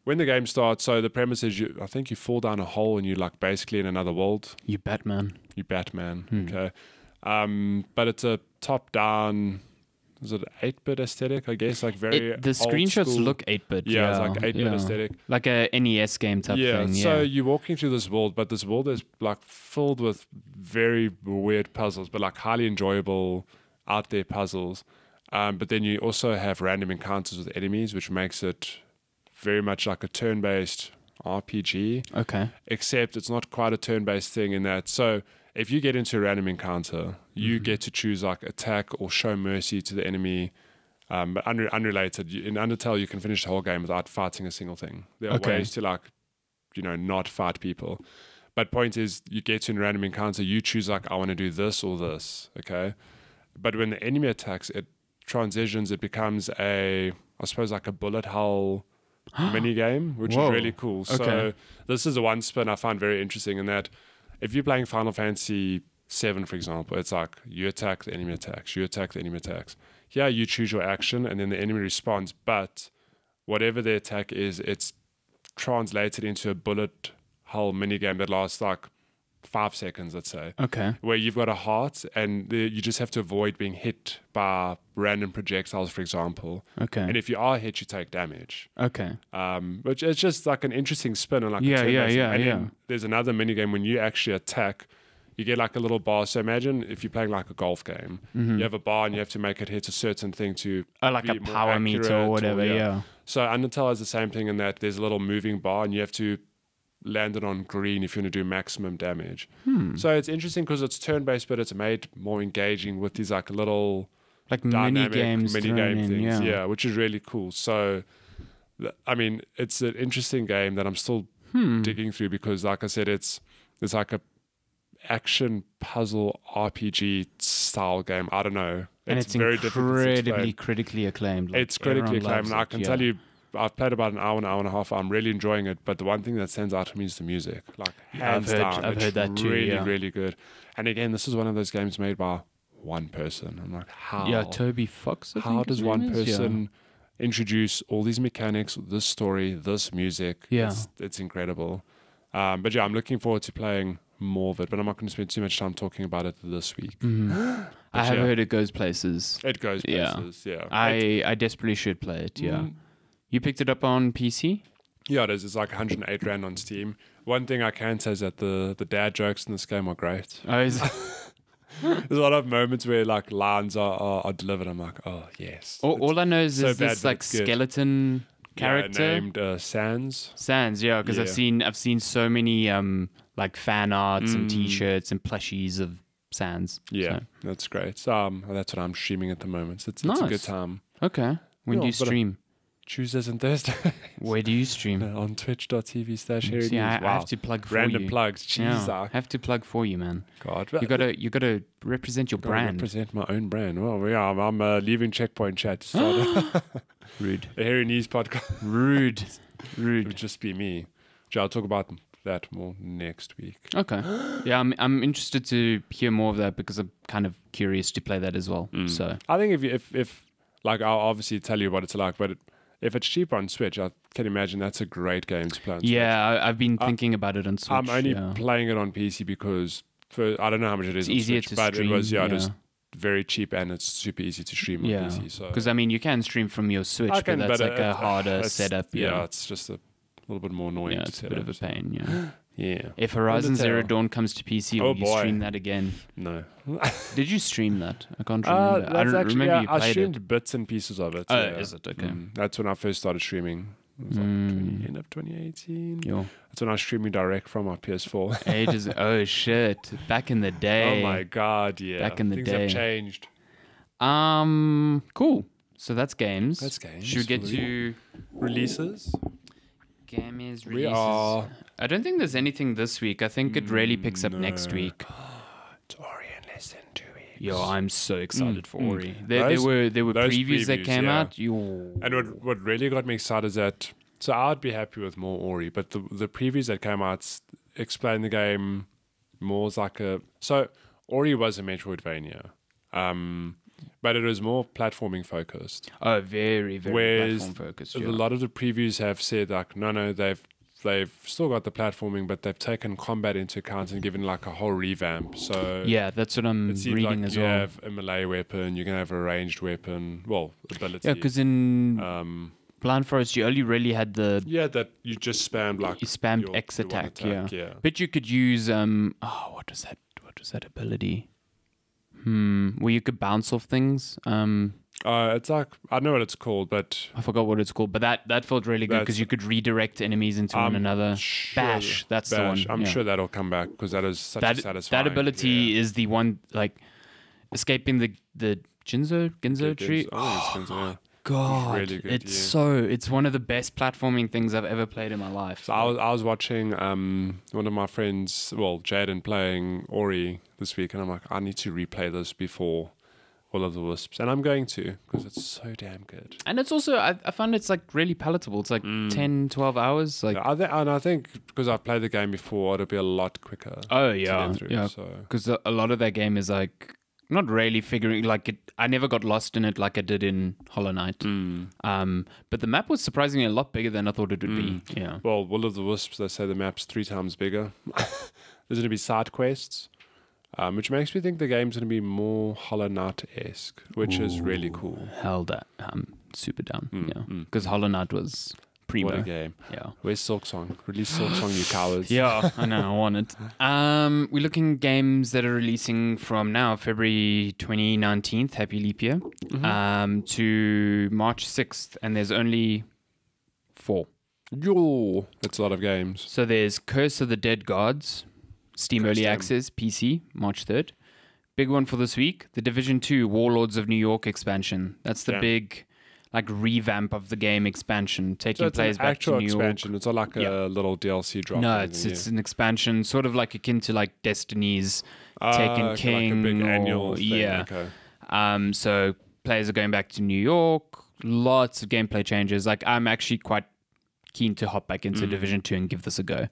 when the game starts, so the premise is I think you fall down a hole and you're like basically in another world. You Batman. Okay. But it's a top-down, is it 8-bit aesthetic, I guess? Like very The screenshots old school. look 8-bit. Yeah, it's like 8-bit aesthetic. Like a NES game type thing. Yeah, so you're walking through this world, but this world is like filled with very weird puzzles, but like highly enjoyable out there puzzles. But then you also have random encounters with enemies, which makes it very much like a turn-based RPG. Okay. Except it's not quite a turn-based thing in that. So if you get into a random encounter, you get to choose like attack or show mercy to the enemy. But unrelated. In Undertale, you can finish the whole game without fighting a single thing. There are ways to like, not fight people. But point is, you get to a random encounter, you choose like, I want to do this or this, okay? But when the enemy attacks, it transitions, it becomes I suppose like a bullet hell mini game, which is really cool. Okay. So this is the one spin I find very interesting in that if you're playing Final Fantasy 7, for example, it's like you attack, the enemy attacks, you attack, the enemy attacks. Here you choose your action and then the enemy responds, but whatever the attack is, it's translated into a bullet hell mini game that lasts like 5 seconds, let's say. Okay. Where you've got a heart and you just have to avoid being hit by random projectiles, for example. Okay. And if you are hit, you take damage. Okay. Which is just like an interesting spin on like Yeah. then there's another mini game when you actually attack, you get like a little bar. So imagine if you're playing like a golf game, you have a bar and you have to make it hit a certain thing to like be a more power meter or whatever. Yeah. So Undertale is the same thing in that there's a little moving bar and you have to land it on green if you want to do maximum damage. So it's interesting because it's turn-based, but it's made more engaging with these like little Like mini games things. Yeah, which is really cool. So, I mean, it's an interesting game that I'm still digging through because, like I said, it's like a action puzzle RPG style game. I don't know. And it's very incredibly critically acclaimed. Like, it's critically acclaimed. And I can tell you. you, I've played about an hour and a half. I'm really enjoying it. But the one thing that stands out to me is the music. Like, hands down. I've heard that too. Really, really good. And again, this is one of those games made by one person. I'm like, how? Yeah, Toby Fox. How does one person introduce all these mechanics, this story, this music? Yeah. It's incredible. But yeah, I'm looking forward to playing more of it, but I'm not going to spend too much time talking about it this week. I have heard it goes places. It goes places, yeah. I desperately should play it, yeah. You picked it up on PC? Yeah, it is. It's like 108 Rand on Steam. One thing I can say is that the dad jokes in this game are great. Oh, is There's a lot of moments where like lines are delivered. I'm like, oh, yes. All I know is so this bad, like skeleton character named Sans. Sans, yeah, because I've seen so many like fan arts and T-shirts and plushies of Sans. Yeah, so. That's great. So that's what I'm streaming at the moment. So it's a good time. Okay. When do you stream? Tuesdays and Thursdays. Where do you stream? On twitch.tv/HarryNews. See, I have to plug for Random you. plugs. Jeez, I have to plug for you, man. God, you gotta represent your brand. Represent my own brand. Well, yeah, I'm leaving Checkpoint Chat to start Rude. the Harry News podcast. Rude. It would just be me. Which I'll talk about that more next week. Okay. Yeah, I'm interested to hear more of that because I'm kind of curious to play that as well. So I think if like I'll obviously tell you what it's like, but if it's cheap on Switch, I can imagine that's a great game to play on Switch. Yeah, I've been thinking about it on Switch. I'm only playing it on PC because I don't know how much it is. It's easier Switch, to but stream. It was just very cheap and it's super easy to stream on PC. So because I mean, you can stream from your Switch, but that's like a harder setup. Yeah, it's just a little bit more annoying. Yeah, it's a bit of a pain. Yeah. Yeah. If Horizon Zero Dawn comes to PC, will you stream that again? No. Did you stream that? I can't remember. I don't remember you played I streamed bits and pieces of it. Oh, is it? Okay. That's when I first started streaming. It was like end of 2018. Yo. That's when I was streaming direct from my PS4. Ages. Oh shit! Back in the day. Oh my god, yeah. Back in the Things day. have changed. Cool. So that's games. That's games. Should we get to Releases? games We releases? are. I don't think there's anything this week. I think it really picks up next week. It's Ori in less than 2 weeks. Yo, I'm so excited for Ori. Those- There were those previews that previews, came yeah. out. Yo. And what really got me excited is that, so I'd be happy with more Ori, but the previews that came out explain the game more as like a, so Ori was a Metroidvania, but it was more platforming focused. Oh, very, very Whereas platform focused. A Yeah. lot of the previews have said like, no, they've still got the platforming, but they've taken combat into account and given like a whole revamp. So Yeah, that's what I'm it seems reading like as you well. have a melee weapon, you're gonna have a ranged weapon, well, ability. Yeah, because in Blind Forest, you only really had the that you just spammed like you spammed your- X your one attack, yeah. But you could use what was that ability? Where you could bounce off things. It's like, I know what it's called, but I forgot what it's called, but that felt really good because That's- you could redirect enemies into one another. sure Bash, that's the one. I'm yeah. sure that'll come back because that is such a satisfying. That ability is the one like escaping the Ginzo tree. Oh, it's yeah. God, really good, it's one of the best platforming things I've ever played in my life. So I was watching one of my friends, well, Jaden, playing Ori this week, and I'm like, I need to replay this before All of the Wisps, and I'm going to because it's so damn good. And it's also, I find it's like really palatable. It's like 10, 12 hours. Like, Yeah, I think because I've played the game before, it'll be a lot quicker. oh to yeah, get through, yeah. So. Because a lot of that game is like not really figuring like it. I never got lost in it like I did in Hollow Knight. But the map was surprisingly a lot bigger than I thought it would be. Yeah. Well, Will of the Wisps, they say the map's 3 times bigger. There's going to be side quests, which makes me think the game's going to be more Hollow Knight-esque, which is really cool. Hell, that I'm super down. Yeah. Because Hollow Knight was primo. What a game. Yeah. Where's Silksong? Release Silksong, you cowards. Yeah, I know, I want it. We're looking at games that are releasing from now, February 2019, happy leap year, to March 6th, and there's only 4. Yo, that's a lot of games. So there's Curse of the Dead Gods, Steam Curse Early them. Access, PC, March 3rd. Big one for this week, the Division 2 Warlords of New York expansion. That's the Damn. big like revamp of the game expansion, taking So it's players an back actual to New expansion. York. It's not like a little DLC drop. No, or it's anything, an expansion, sort of like akin to like Destiny's Taken okay, King, like a big or, annual thing. yeah. Okay. So players are going back to New York. Lots of gameplay changes. Like I'm actually quite keen to hop back into Division 2 and give this a go.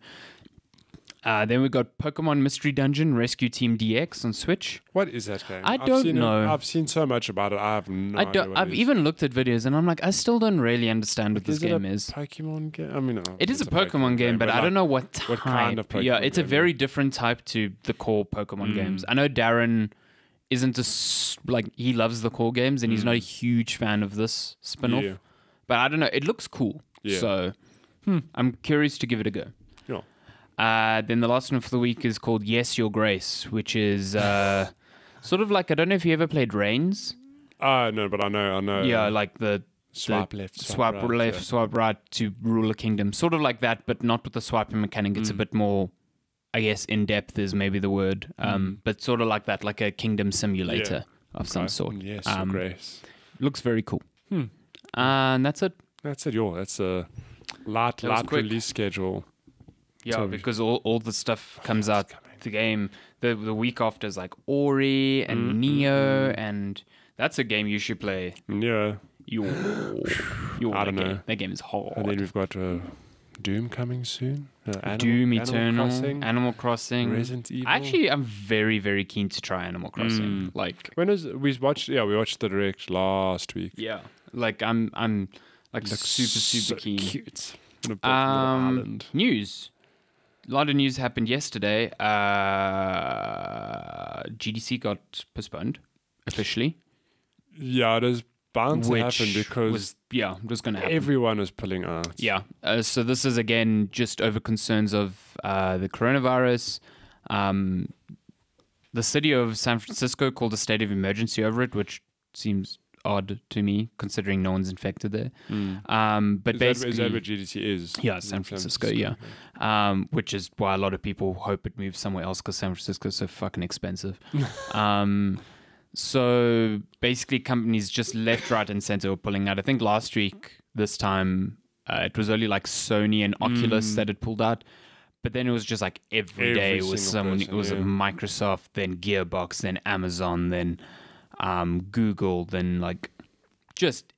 Then we got Pokemon Mystery Dungeon Rescue Team DX on Switch. What is that game? I don't know. I've seen so much about it. I have no idea what I've it is. even looked at videos and I'm like, I still don't really understand what this Is it game a is. Pokemon game? I mean, no, It is it's a Pokemon game, but I don't know what type. what kind of Yeah, Pokemon it's a game? very different type to the core Pokemon games. I know Darren isn't like he loves the core games and he's not a huge fan of this spin-off. Yeah. But I don't know. It looks cool. Yeah. So I'm curious to give it a go. Yeah. Then the last one for the week is called Yes, Your Grace, which is sort of like, I don't know if you ever played Reigns. No, but I know. Yeah, like the Swipe left, swipe right, left, yeah. swipe right to rule a kingdom. Sort of like that, but not with the swiping mechanic. It's a bit more, I guess, in depth is maybe the word. But sort of like that, like a kingdom simulator of some sort. Yes, Your Grace. Looks very cool. And that's it. That's it. That's a light quick. release schedule. Yeah, So- because all the stuff comes out. The game the week after is like Ori and Neo, and that's a game you should play. Yeah. I don't know. That game is hard. And then we've got Doom coming soon. Doom Eternal, Crossing, Animal Crossing. Resident Evil. Actually, I'm very, very keen to try Animal Crossing. Like, when is we watched? Yeah, we watched the direct last week. yeah, like I'm like super keen. Cute. On a little island. News. A lot of news happened yesterday. GDC got postponed officially, Yeah, it is bound to happen because was just going to happen. everyone is pulling out. Yeah. So this is again just over concerns of the coronavirus. The city of San Francisco called a state of emergency over it, which seems odd to me, considering no one's infected there. But Is that where GDC is? Yeah, San Francisco, yeah. Which is why a lot of people hope it moves somewhere else, because San Francisco is so fucking expensive. So basically companies just left, right, and center were pulling out. I think last week, this time, it was only like Sony and Oculus that had pulled out. But then it was just like every day was someone. It was Microsoft, then Gearbox, then Amazon, then Google, then like just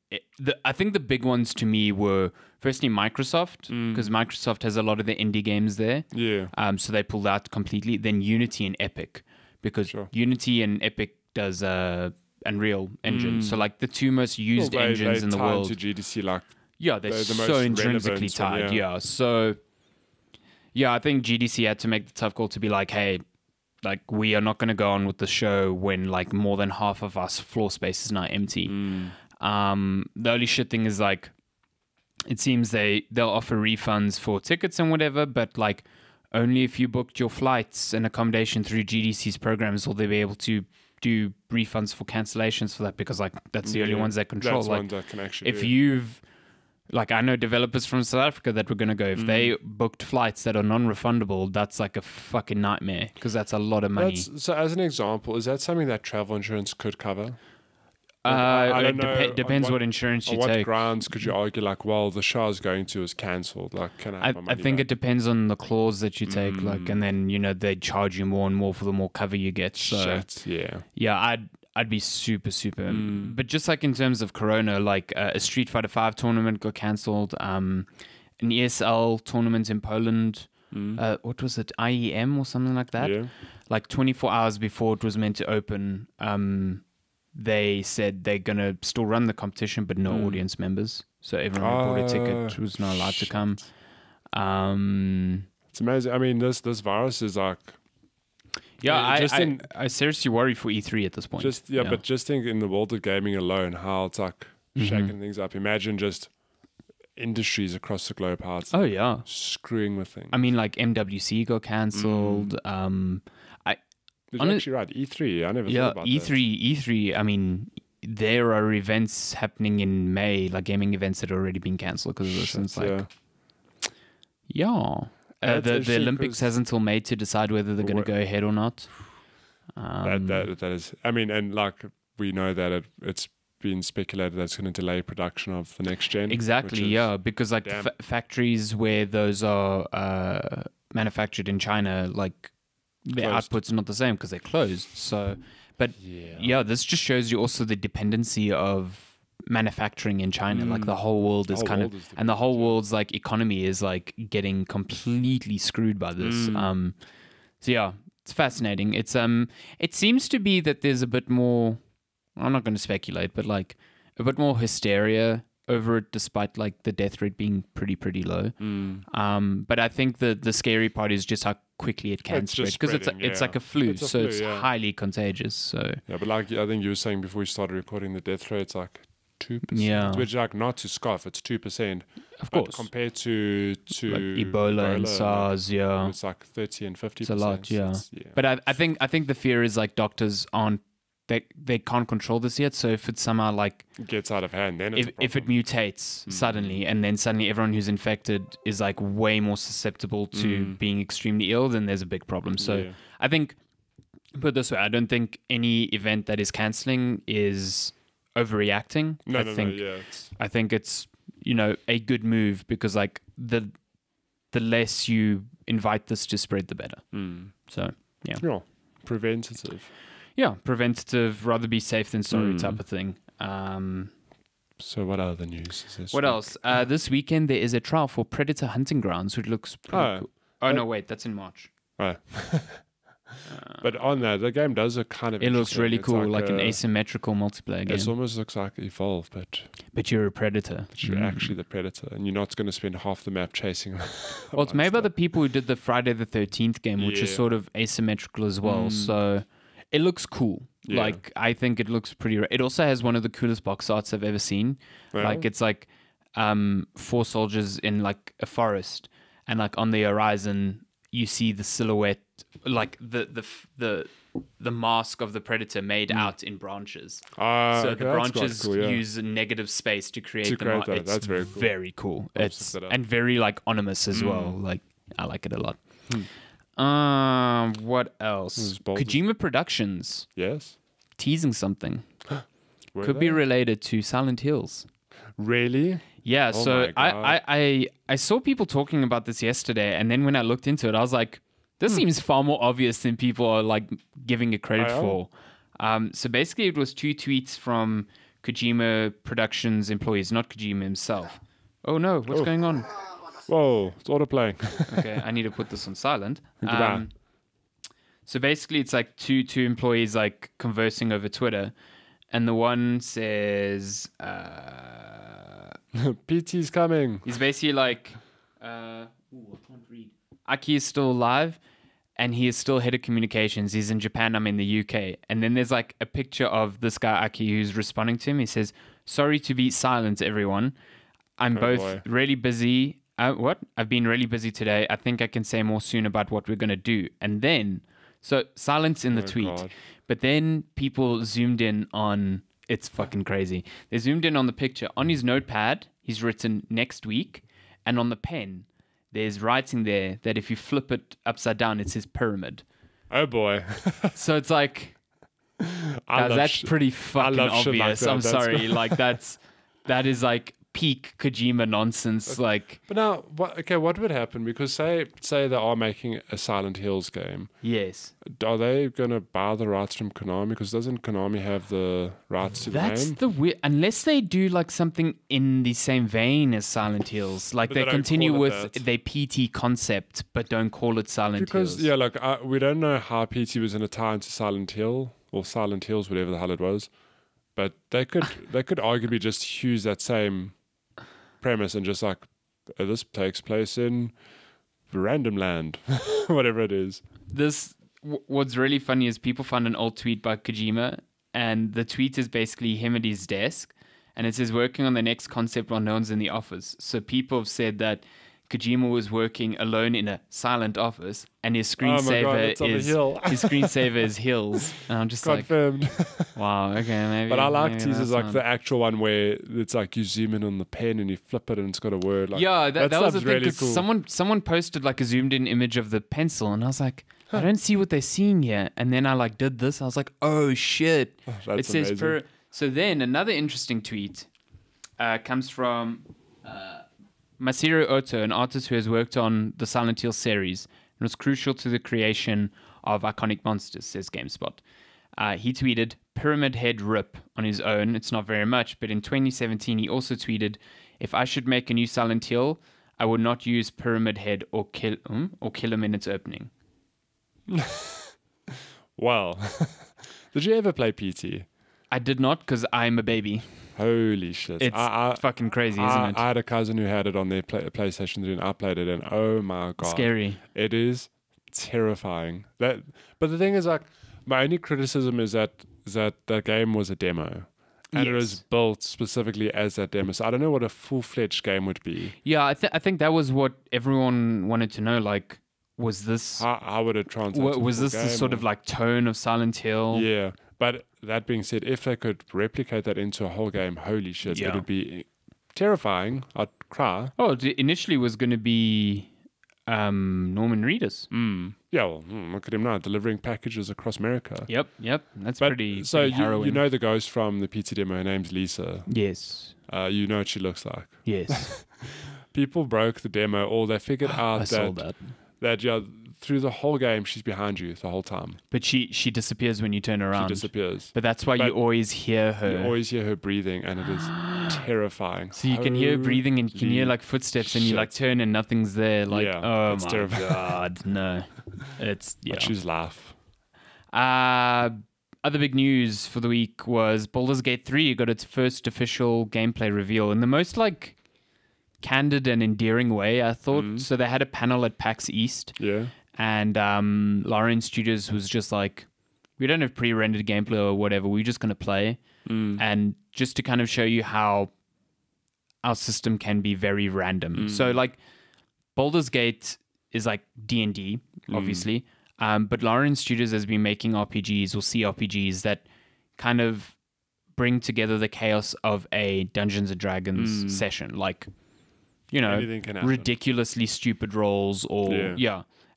I think the big ones to me were firstly Microsoft, because Microsoft has a lot of the indie games there. Yeah. So they pulled out completely. Then Unity and Epic, because Unity and Epic does Unreal Engine. So like the two most used engines in the world. To GDC, like they're so intrinsically tied. Yeah. So yeah, I think GDC had to make the tough call to be like, hey, like we are not going to go on with the show when like more than half of us floor space is now empty. The only shit thing is like, it seems they'll offer refunds for tickets and whatever, but like only if you booked your flights and accommodation through GDC's programs will they be able to do refunds for cancellations for that, because like that's the only ones they control. That's like ones that can actually if you've like, I know developers from South Africa that were going to go. If they booked flights that are non-refundable, that's like a fucking nightmare, because that's a lot of money. So as an example, is that something that travel insurance could cover? I don't know. Depends what insurance you take. On take. what grounds could you argue, like, well, the show I was going to is cancelled? Like, can I have my money I think back? it depends on the clause that you take, like, and then, you know, they charge you more and more for the more cover you get. So, Shit, yeah. Yeah, I'd be super. But just like in terms of Corona, like a Street Fighter 5 tournament got cancelled. An ESL tournament in Poland. What was it? IEM or something like that? Yeah. Like 24 hours before it was meant to open, they said they're going to still run the competition, but no audience members. So everyone who bought a ticket was not allowed to come. It's amazing. I mean, this virus is like... Yeah, I seriously worry for E3 at this point. But just think in the world of gaming alone, how it's like shaking things up. Imagine just industries across the globe, how it's screwing with things. I mean, like MWC got cancelled. You're actually right. E3, I never thought about E3, I mean, there are events happening in May, like gaming events that have already been cancelled because of this. And it's like, the Olympics has until May to decide whether they're going to go ahead or not. That is, I mean, and like we know that it's been speculated that it's going to delay production of the next gen. Exactly, because like factories where those are manufactured in China, like their output's not the same because they're closed. So, but this just shows you also the dependency of manufacturing in China. Like the whole world is and the whole world's like economy is like getting completely screwed by this. So yeah, it's fascinating. It's it seems to be that there's a bit more, I'm not going to speculate, but like a bit more hysteria over it, despite like the death rate being pretty low. But I think the scary part is just how quickly it can spread, because it's like a flu, it's highly contagious. So but like I think you were saying before we started recording, the death rate's like 2%. Yeah, which like not to scoff, it's 2%. Of course, compared to like Ebola and SARS, it's like 30 and 50%. It's a lot, But I think the fear is like doctors aren't. They can't control this yet, so if it somehow like gets out of hand, then if it mutates suddenly, and then suddenly everyone who's infected is like way more susceptible to being extremely ill, then there's a big problem. So I think, put it this way, I don't think any event that is cancelling is overreacting. I think it's, you know, a good move, because like the less you invite this to spread, the better. So preventative. Yeah, preventative, rather be safe than sorry type of thing. So what other news is this? What else? This weekend there is a trial for Predator Hunting Grounds, which looks pretty cool. Oh, no, wait, that's in March. Right. But on that, the game does a kind of... It looks really cool, like an asymmetrical multiplayer game. It almost looks like Evolve, but you're a predator. But you're actually the predator, and you're not going to spend half the map chasing... Well, it's made by the people who did the Friday the 13th game, which is sort of asymmetrical as well, so... It looks cool. Yeah. Like, I think it looks pretty... It also has one of the coolest box arts I've ever seen. Well, like, it's like 4 soldiers in, like, a forest. And, like, on the horizon, you see the silhouette... Like, the the mask of the predator made out in branches. So okay, the that's quite branches cool, yeah. use negative space to create the create mask. that. It's That's very cool. very cool. I'll It's look that up. and very like ominous as well. Like I like it a lot. What else? is bold. Kojima Productions Yes. teasing something. Were Could be they? related to Silent Hills. Really? Yeah, Oh so my God. I saw people talking about this yesterday, and then when I looked into it, I was like, this seems far more obvious than people are like giving it credit for. So basically, it was 2 tweets from Kojima Productions employees, not Kojima himself. Oh no, what's going on? Whoa, it's autoplaying. Okay, I need to put this on silent. Goodbye. So basically, it's like two employees like conversing over Twitter, and the one says. PT's coming. He's basically like, I can't read. Aki is still alive, and he is still head of communications. He's in Japan, I'm in the UK. And then there's like a picture of this guy, Aki, who's responding to him. He says, sorry to be silent, everyone. I'm both really busy. I've been really busy today. I think I can say more soon about what we're going to do. And then, so silence in the tweet. God. But then people zoomed in on... It's fucking crazy. They zoomed in on the picture. On his notepad, he's written next week. And on the pen, there's writing there that if you flip it upside down, it says pyramid. Oh boy. So it's like, guys, that's pretty fucking shit like obvious. that. I'm That's sorry. Like that is like peak Kojima nonsense. Like, But now, what would happen? Because say they are making a Silent Hills game. yes. Are they going to buy the rights from Konami? Because doesn't Konami have the rights to the That's game? the weird. Unless they do like something in the same vein as Silent Hills, like But they they don't continue call it with that. their PT concept, but don't call it Silent Because, Hills. yeah, like, we don't know how PT was in a tie into Silent Hill, or Silent Hills, whatever the hell it was. But they could arguably just use that same premise and just like, this takes place in random land, whatever it is. What's really funny is people found an old tweet by Kojima, and the tweet is basically him at his desk, and it says working on the next concept while no one's in the office. So people have said that Kojima was working alone in a silent office, and his screensaver it's on the hill. his screensaver is hills. And I'm just Confirmed. like, wow, okay, maybe. But I like maybe teasers that's like not- the actual one where it's like you zoom in on the pen and you flip it and it's got a word. Like, Yeah, that was the stuff's thing. really 'Cause cool. someone posted like a zoomed in image of the pencil, and I was like, I don't see what they're seeing here. And then I like did this. I was like, oh shit! That's It says amazing. So then another interesting tweet comes from Masahiro Oto, an artist who has worked on the Silent Hill series and was crucial to the creation of iconic monsters, says GameSpot. He tweeted Pyramid Head Rip on his own. It's not very much, but in 2017 he also tweeted, if I should make a new Silent Hill, I would not use Pyramid Head or kill him in its opening. Wow. Did you ever play PT? I did not, because I'm a baby. Holy shit. It's fucking crazy, isn't it? I had a cousin who had it on their PlayStation 3 and I played it and oh my god. Scary. It is terrifying. But the thing is, like, my only criticism is that the game was a demo. And it was Yes. built specifically as that demo. So I don't know what a full-fledged game would be. Yeah, I think that was what everyone wanted to know. Like, was this How would it translate to a was full this the game sort or- of like tone of Silent Hill? Yeah. But that being said, if they could replicate that into a whole game, holy shit, Yeah. it would be terrifying. I'd cry. Oh, it initially was going to be Norman Reedus. Yeah, well, look at him now, delivering packages across America. Yep. That's But pretty so harrowing. you know the ghost from the PT demo. Her name's Lisa. Yes. You know what she looks like. Yes. People broke the demo, or they figured out I saw that. that yeah, through the whole game she's behind you the whole time. But she disappears when you turn around. She disappears. But that's why you But always hear her. You always hear her breathing, and it is terrifying. So you can hear her breathing, and you can hear like footsteps, and you like turn and nothing's there. Like, Yeah, oh it's my terrifying. god, no. It's I choose laugh. Other big news for the week was Baldur's Gate 3 got its first official gameplay reveal in the most like candid and endearing way, I thought. So they had a panel at PAX East, Yeah. and Larian Studios was just like, we don't have pre-rendered gameplay or whatever, we're just going to play. And just to kind of show you how our system can be very random. So like Baldur's Gate is like D&D, obviously. But Lawrence Studios has been making RPGs or CRPGs that kind of bring together the chaos of a Dungeons and Dragons session, like, you know, Anything can happen. ridiculously stupid rolls or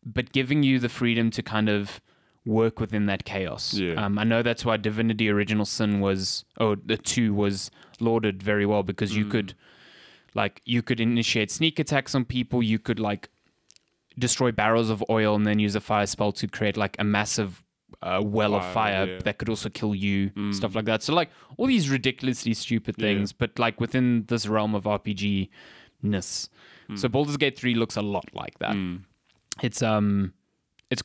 but giving you the freedom to kind of work within that chaos. Yeah. I know that's why Divinity Original Sin the 2 was lauded very well, because you could initiate sneak attacks on people, you could like destroy barrels of oil and then use a fire spell to create like a massive well of fire that could also kill you, stuff like that. So like all these ridiculously stupid things, but like within this realm of RPG-ness. So Baldur's Gate 3 looks a lot like that. It's going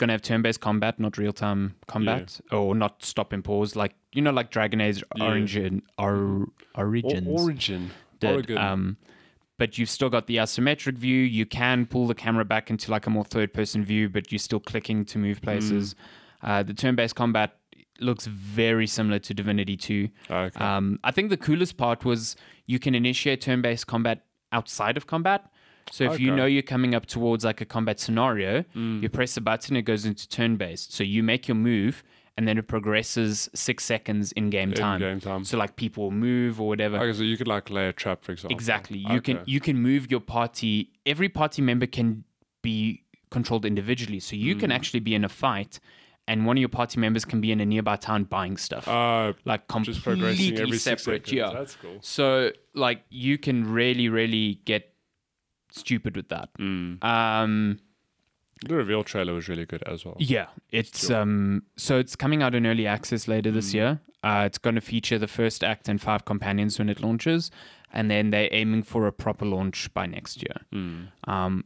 to have turn-based combat, not real-time combat, or not stop and pause, like, you know, like Dragon Age Origins did. But you've still got the asymmetric view. You can pull the camera back into like a more third-person view, but you're still clicking to move places. The turn-based combat looks very similar to Divinity 2. Okay. I think the coolest part was you can initiate turn-based combat outside of combat. So if you know you're coming up towards like a combat scenario, you press a button, it goes into turn-based. So you make your move, and then it progresses 6 seconds in game time. So like people will move or whatever. Okay, so you could like lay a trap, for example. Exactly. You can move your party. Every party member can be controlled individually. So you can actually be in a fight, and one of your party members can be in a nearby town buying stuff. Like completely just progressing every 6 separate. seconds. Yeah. That's cool. So like you can really, really get stupid with that. The reveal trailer was really good as well. Yeah, it's so it's coming out in early access later this year. It's going to feature the first act and 5 companions when it launches, and then they're aiming for a proper launch by next year.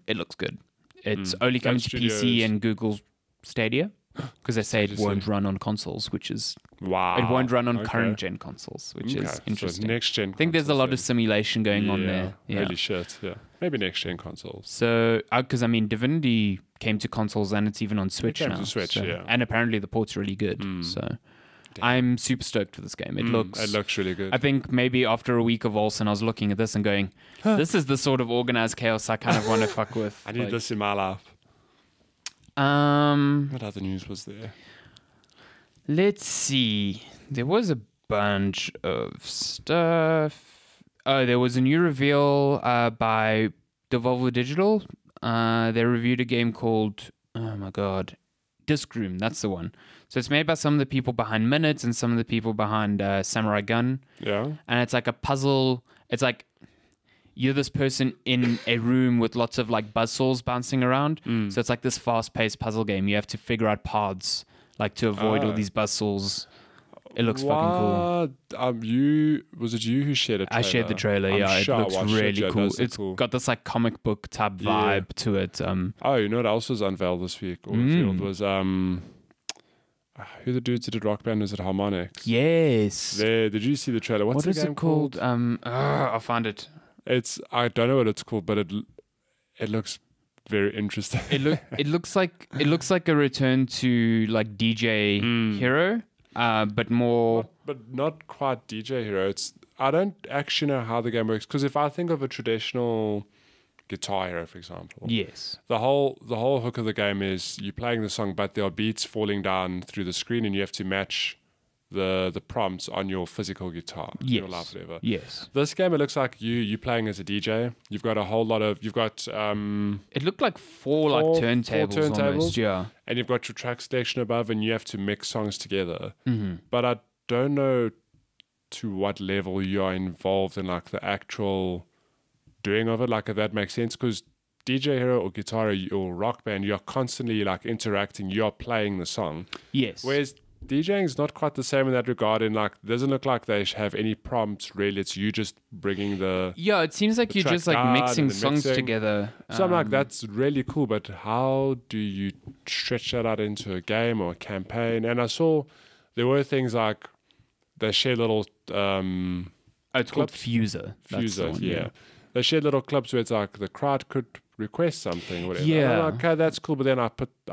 It looks good. It's only coming to PC and Google Stadia, because they say it won't run on consoles, which is it won't run on current gen consoles, which is interesting. So next gen. I think there's a lot of simulation going on there. Yeah. Holy shit! Yeah, maybe next gen consoles. So, because I mean, Divinity came to consoles and it's even on Switch now. Switch, and apparently the port's really good. So, I'm super stoked for this game. It looks really good. I think maybe after a week of Wolcen, I was looking at this and going, "This is the sort of organized chaos I kind of want to fuck with." I need this in my life. What other news was there? Let's see. There was a bunch of stuff. Oh, there was a new reveal by Devolver Digital. They reviewed a game called, oh my god, Disc Room. That's the one. So it's made by some of the people behind Minutes and some of the people behind Samurai Gun. Yeah. And it's like a puzzle. It's like you're this person in a room with lots of like buzzsaws bouncing around. So it's like this fast-paced puzzle game. You have to figure out paths like to avoid all these buzzsaws. It looks fucking cool. Was it you who shared a trailer? I shared the trailer. It looks really cool. It's got this like comic book type vibe to it. You know what else was unveiled this week or revealed was who the dudes that did Rock Band? Was it Harmonix? Yes. Did you see the trailer? What is it called? I'll find it. I don't know what it's called, but it looks very interesting. It looks like a return to like DJ Hero, but more. But not quite DJ Hero. I don't actually know how the game works, because if I think of a traditional Guitar Hero, for example, yes, the whole hook of the game is you playing the song, but there are beats falling down through the screen, and you have to match the prompts on your physical guitar. Yes. Your live, whatever. Yes. This game, it looks like you playing as a DJ. You've got a whole lot of it looked like four turntables almost, yeah. And you've got your track selection above, and you have to mix songs together. Mm-hmm. But I don't know to what level you are involved in like the actual doing of it, like if that makes sense, because DJ Hero or Guitar Hero or Rock Band, you're constantly like interacting, you're playing the song. Yes. Whereas DJing is not quite the same in that regard, and like doesn't look like they have any prompts really. It's you just bringing the it seems like you're just like mixing songs together. So I'm like, that's really cool, but how do you stretch that out into a game or a campaign? And I saw there were things like they share little it's called Fuser. Yeah. They shared little clips where it's like the crowd could request something, whatever. Yeah. I'm like, okay, that's cool. But then I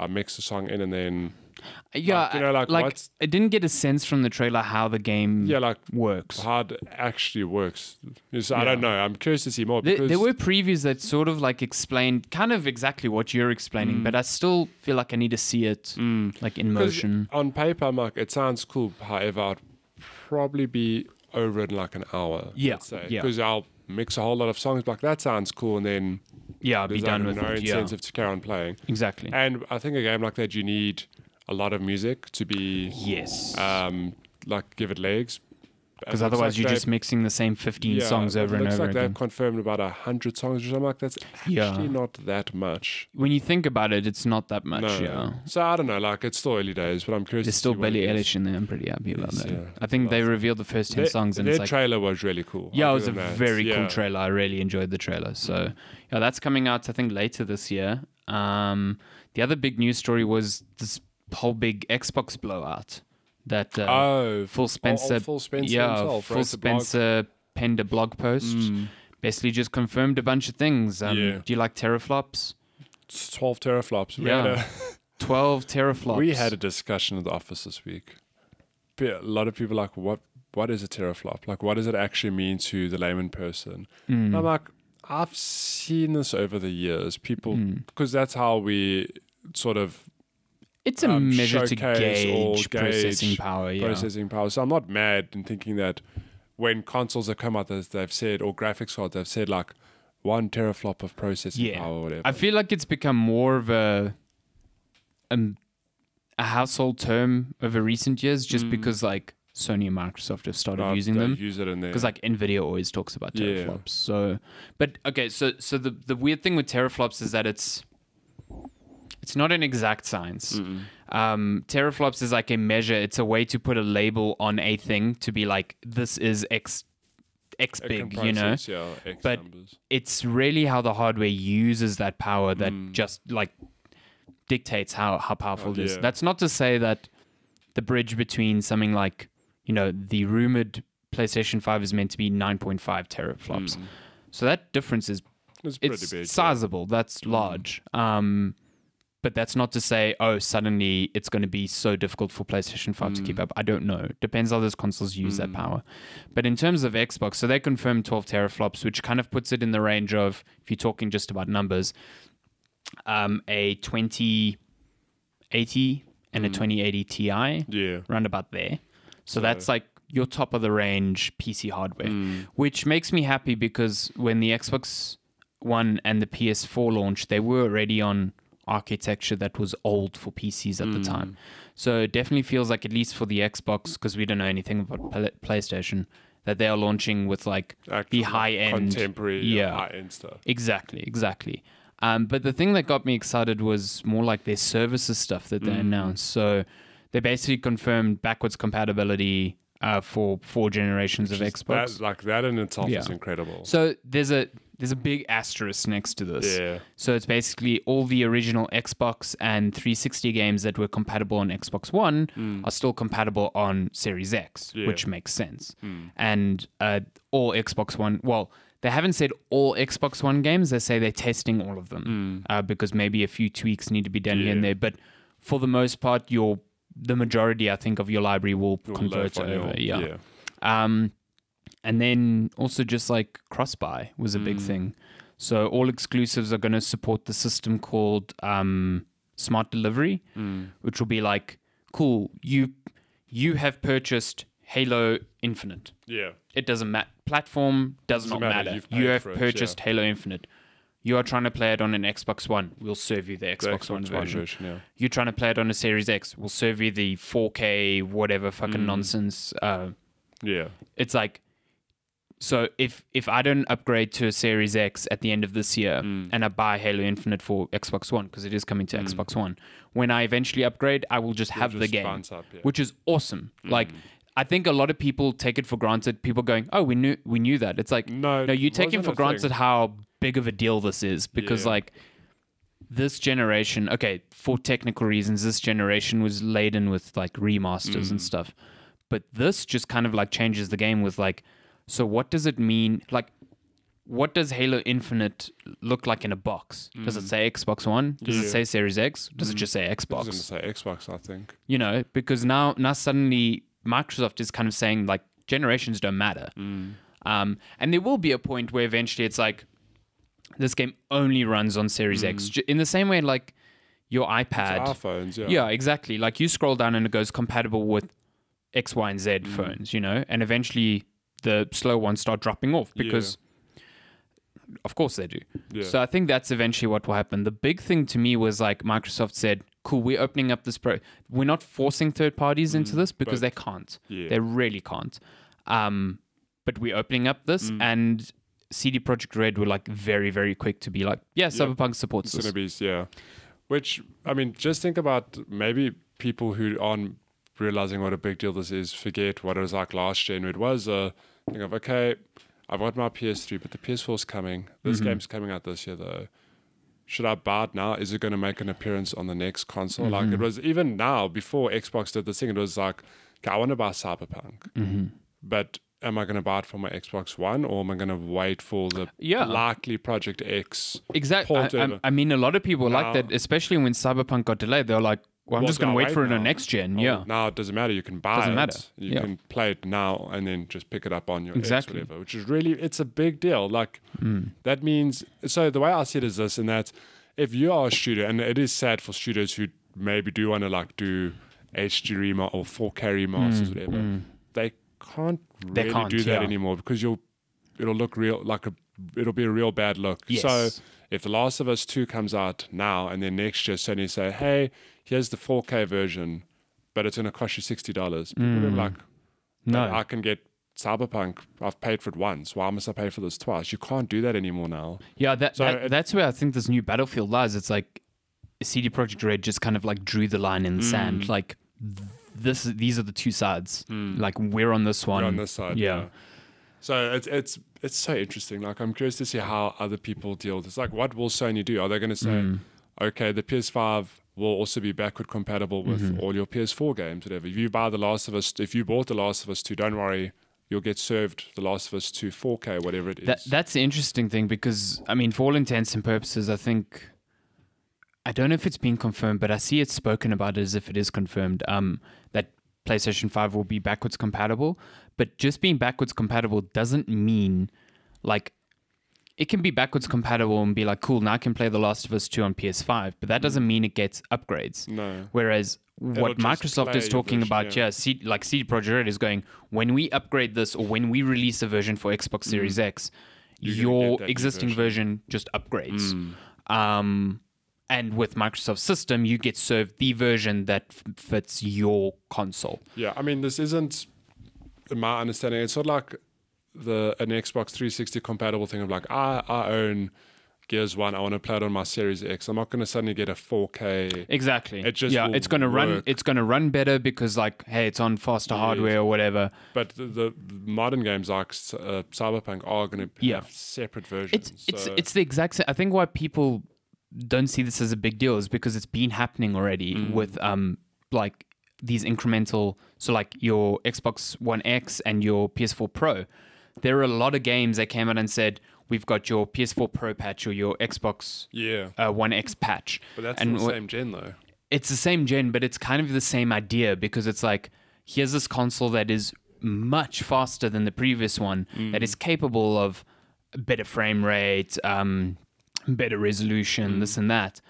mix the song in, and then Yeah, like what's I didn't get a sense from the trailer how the game works. how it actually works. I don't know. I'm curious to see more. Because There were previews that sort of like explained kind of exactly what you're explaining, but I still feel like I need to see it like in motion. on paper, I'm like, it sounds cool. However, I'd probably be over in like an hour. Yeah, let's say. yeah. Because I'll mix a whole lot of songs. Like that sounds cool, and then Yeah, be there's done like with no it. Yeah, incentive to carry on playing. exactly. And I think a game like that, you need a lot of music to be Yes. like give it legs. Because otherwise you're just mixing the same 15 songs over and It looks over like again. they've confirmed about 100 songs, which I'm like, that's actually not that much. When you think about it, it's not that much, No. yeah. So I don't know, like it's still early days, but I'm curious. There's to still see what Billie it is. Eilish in there. I'm pretty happy about Yes, that. yeah. I think they revealed the first 10 songs, and their it's like, trailer was really cool. yeah, it I'll was a give them that. very cool Yeah. trailer. I really enjoyed the trailer. So, yeah, that's coming out, I think, later this year. The other big news story was this whole big Xbox blowout. That Phil Spencer, Phil Spencer himself Phil wrote the blog. Spencer penned a blog post. Basically, just confirmed a bunch of things. Do you like teraflops? It's 12 teraflops. Yeah, 12 teraflops. We had a discussion at the office this week. A lot of people are like, what is a teraflop? Like, what does it actually mean to the layman person? And I'm like, I've seen this over the years. People, because that's how we sort of It's a measure to showcase or gauge processing power. Yeah. processing power. So I'm not mad in thinking that when consoles have come out, as they've said, or graphics cards, they've said like 1 teraflop of processing power or whatever. I feel like it's become more of a household term over recent years, just because like Sony and Microsoft have started using they them. use it in there. Because like Nvidia always talks about teraflops. So, but okay, so the weird thing with teraflops is that it's not an exact science. Teraflops is like a measure. It's a way to put a label on a thing to be like, this is X It can big, you know? process, X But numbers. it's really how the hardware uses that power that just like dictates how powerful it is. yeah. That's not to say that the bridge between something like, you know, the rumored PlayStation 5 is meant to be 9.5 teraflops. So that difference is It's pretty it's big. sizable. That's large. But that's not to say, oh, suddenly it's going to be so difficult for PlayStation 5 to keep up. I don't know. Depends how those consoles use that power. But in terms of Xbox, so they confirmed 12 teraflops, which kind of puts it in the range of, if you're talking just about numbers, a 2080 and a 2080 Ti, Yeah. round about there. So that's like your top of the range PC hardware, which makes me happy because when the Xbox One and the PS4 launched, they were already on architecture that was old for PCs at the time. So it definitely feels like, at least for the Xbox, because we don't know anything about PlayStation, that they are launching with like the high-end, contemporary, high-end stuff. Exactly. But the thing that got me excited was more like their services stuff that they announced. So they basically confirmed backwards compatibility for 4 generations of Xbox. That in itself is incredible. So there's a big asterisk next to this. Yeah. So it's basically all the original Xbox and 360 games that were compatible on Xbox One are still compatible on Series X, which makes sense. And all Xbox One, well, they haven't said all Xbox One games. They say they're testing all of them because maybe a few tweaks need to be done here and there. But for the most part, the majority, I think, of your library will convert over. And then also just like cross-buy was a big thing. So all exclusives are going to support the system called Smart Delivery, which will be like, cool, you have purchased Halo Infinite. Yeah. It doesn't matter. Platform does not matter. You have purchased Halo Infinite. You are trying to play it on an Xbox One. We'll serve you the Xbox One version. You're trying to play it on a Series X. We'll serve you the 4K, whatever fucking nonsense. It's like, so if I don't upgrade to a Series X at the end of this year and I buy Halo Infinite for Xbox One, because it is coming to Xbox One, when I eventually upgrade, I will just have the game, which is awesome. Like, I think a lot of people take it for granted. People going, "Oh, we knew that." It's like, no, you take it for granted how big of a deal this is, because like this generation, okay, for technical reasons, this generation was laden with like remasters and stuff, but this just kind of like changes the game with like, so what does it mean? Like, what does Halo Infinite look like in a box? Does it say Xbox One? Does it say Series X? Does it just say Xbox? It's going to say Xbox, I think. You know, because now suddenly Microsoft is kind of saying like generations don't matter. And there will be a point where eventually it's like this game only runs on Series X. In the same way like your iPad. It's our phones, yeah. Yeah, exactly. Like you scroll down and it goes compatible with X, Y, and Z phones, you know, and eventually the slow ones start dropping off because of course they do. Yeah. So I think that's eventually what will happen. The big thing to me was like Microsoft said, cool, we're opening up this we're not forcing third parties into this because they can't. Yeah. They really can't. But we're opening up this and CD Projekt Red were like very, very quick to be like, Cyberpunk supports it's this. Gonna be, yeah. Which, I mean, just think about maybe people who aren't realizing what a big deal this is, forget what it was like last gen. It was a thing of, okay, I've got my PS3, but the PS4's coming. This game's coming out this year, though. Should I buy it now? Is it going to make an appearance on the next console? Like, it was even now, before Xbox did this thing, it was like, okay, I want to buy Cyberpunk. But am I going to buy it for my Xbox One, or am I going to wait for the likely Project X? Exactly. I mean, a lot of people like that, especially when Cyberpunk got delayed. They're like, well, I'm just going to wait for it on next gen. Now it doesn't matter. You can buy it. Matter. You can play it now and then just pick it up on your X, whatever, which is really, it's a big deal. Like, that means, so the way I see it is this, and that if you are a shooter, and it is sad for shooters who maybe do want to like do HD remaster or 4K remasters, whatever, they can't really do that anymore because it'll look real, it'll be a real bad look. Yes. So if The Last of Us 2 comes out now and then next year Sony say, hey, here's the 4K version, but it's going to cost you $60. People will be like, no, I can get Cyberpunk. I've paid for it once. Why must I pay for this twice? You can't do that anymore now. Yeah, that's where I think this new Battlefield lies. It's like CD Projekt Red just kind of like drew the line in the sand. Like these are the two sides. Like we're on this one. We're on this side. Yeah. So it's so interesting. Like I'm curious to see how other people deal with this. Like what will Sony do? Are they going to say, okay, the PS5 will also be backward compatible with all your PS4 games, whatever. If you buy The Last of Us, if you bought The Last of Us 2, don't worry, you'll get served The Last of Us 2 4K, whatever it is. That's the interesting thing because, I mean, for all intents and purposes, I think, I don't know if it's been confirmed, but I see it spoken about as if it is confirmed, that PlayStation 5 will be backwards compatible. But just being backwards compatible doesn't mean, like, it can be backwards compatible and be like, cool, now I can play The Last of Us 2 on PS5, but that doesn't mean it gets upgrades. No. Whereas what Microsoft is talking about, like CD Projekt Red is going, when we upgrade this or when we release a version for Xbox Series X, your existing version just upgrades. And with Microsoft's system, you get served the version that fits your console. Yeah, I mean, this isn't, in my understanding, it's not like an Xbox 360 compatible thing of like, I own Gears 1, I want to play it on my Series X. I'm not going to suddenly get a 4K. Exactly. It just it's going to run. It's going to run better because, like, hey, it's on faster hardware or whatever. But the modern games like Cyberpunk are going to have separate versions. It's the exact same. I think why people don't see this as a big deal is because it's been happening already with like these incremental. So like your Xbox One X and your PS4 Pro. There are a lot of games that came out and said, we've got your PS4 Pro patch or your Xbox One X patch. But that's the same gen, though. It's the same gen, but it's kind of the same idea because it's like, here's this console that is much faster than the previous one, that is capable of better frame rate, better resolution, this and that.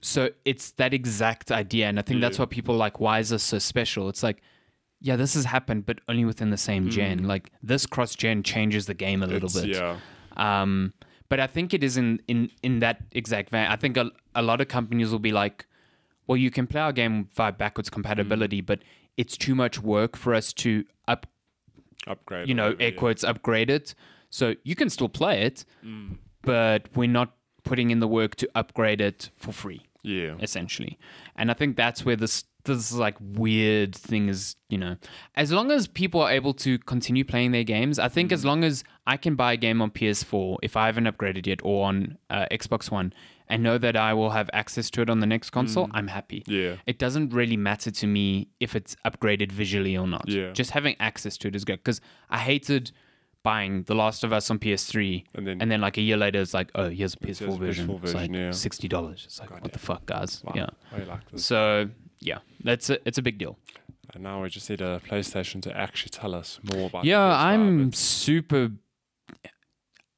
So it's that exact idea. And I think that's why people are like, why is this so special? It's like, yeah, this has happened, but only within the same gen. Like this cross-gen changes the game a little bit. Yeah. But I think it is in that exact vein. I think a lot of companies will be like, well, you can play our game via backwards compatibility, but it's too much work for us to upgrade. Air quotes, upgrade it. So you can still play it, but we're not putting in the work to upgrade it for free. Yeah. Essentially. And I think that's where this like weird thing is, as long as people are able to continue playing their games, I think as long as I can buy a game on PS4 if I haven't upgraded yet or on Xbox One and know that I will have access to it on the next console, I'm happy. Yeah. It doesn't really matter to me if it's upgraded visually or not. Yeah. Just having access to it is good because I hated buying The Last of Us on PS3, And then- and then like a year later, it's like, oh, here's a PS4 Here's a version. PS4 It's like version, yeah. $60. It's like, God, what the fuck, guys? Wow. Yeah. I like this. So yeah, it's a big deal. And now we just need a PlayStation to actually tell us more about. Yeah, the PS5. I'm super.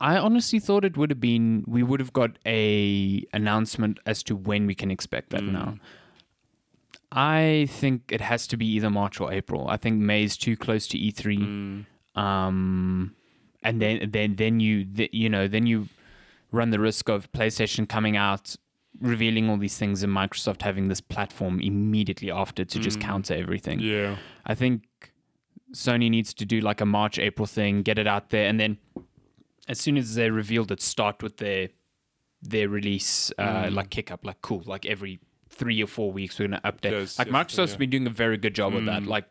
I honestly thought it would have been. We would have got a announcement as to when we can expect that. Now, I think it has to be either March or April. I think May is too close to E3. And then you run the risk of PlayStation coming out, revealing all these things, and Microsoft having this platform immediately after to just counter everything. Yeah. I think Sony needs to do like a March, April thing, get it out there, and then as soon as they revealed it, start with their release, like kick up, like cool, like every 3 or 4 weeks we're going to update. Yes, like yes, Microsoft's yeah. been doing a very good job with that. Like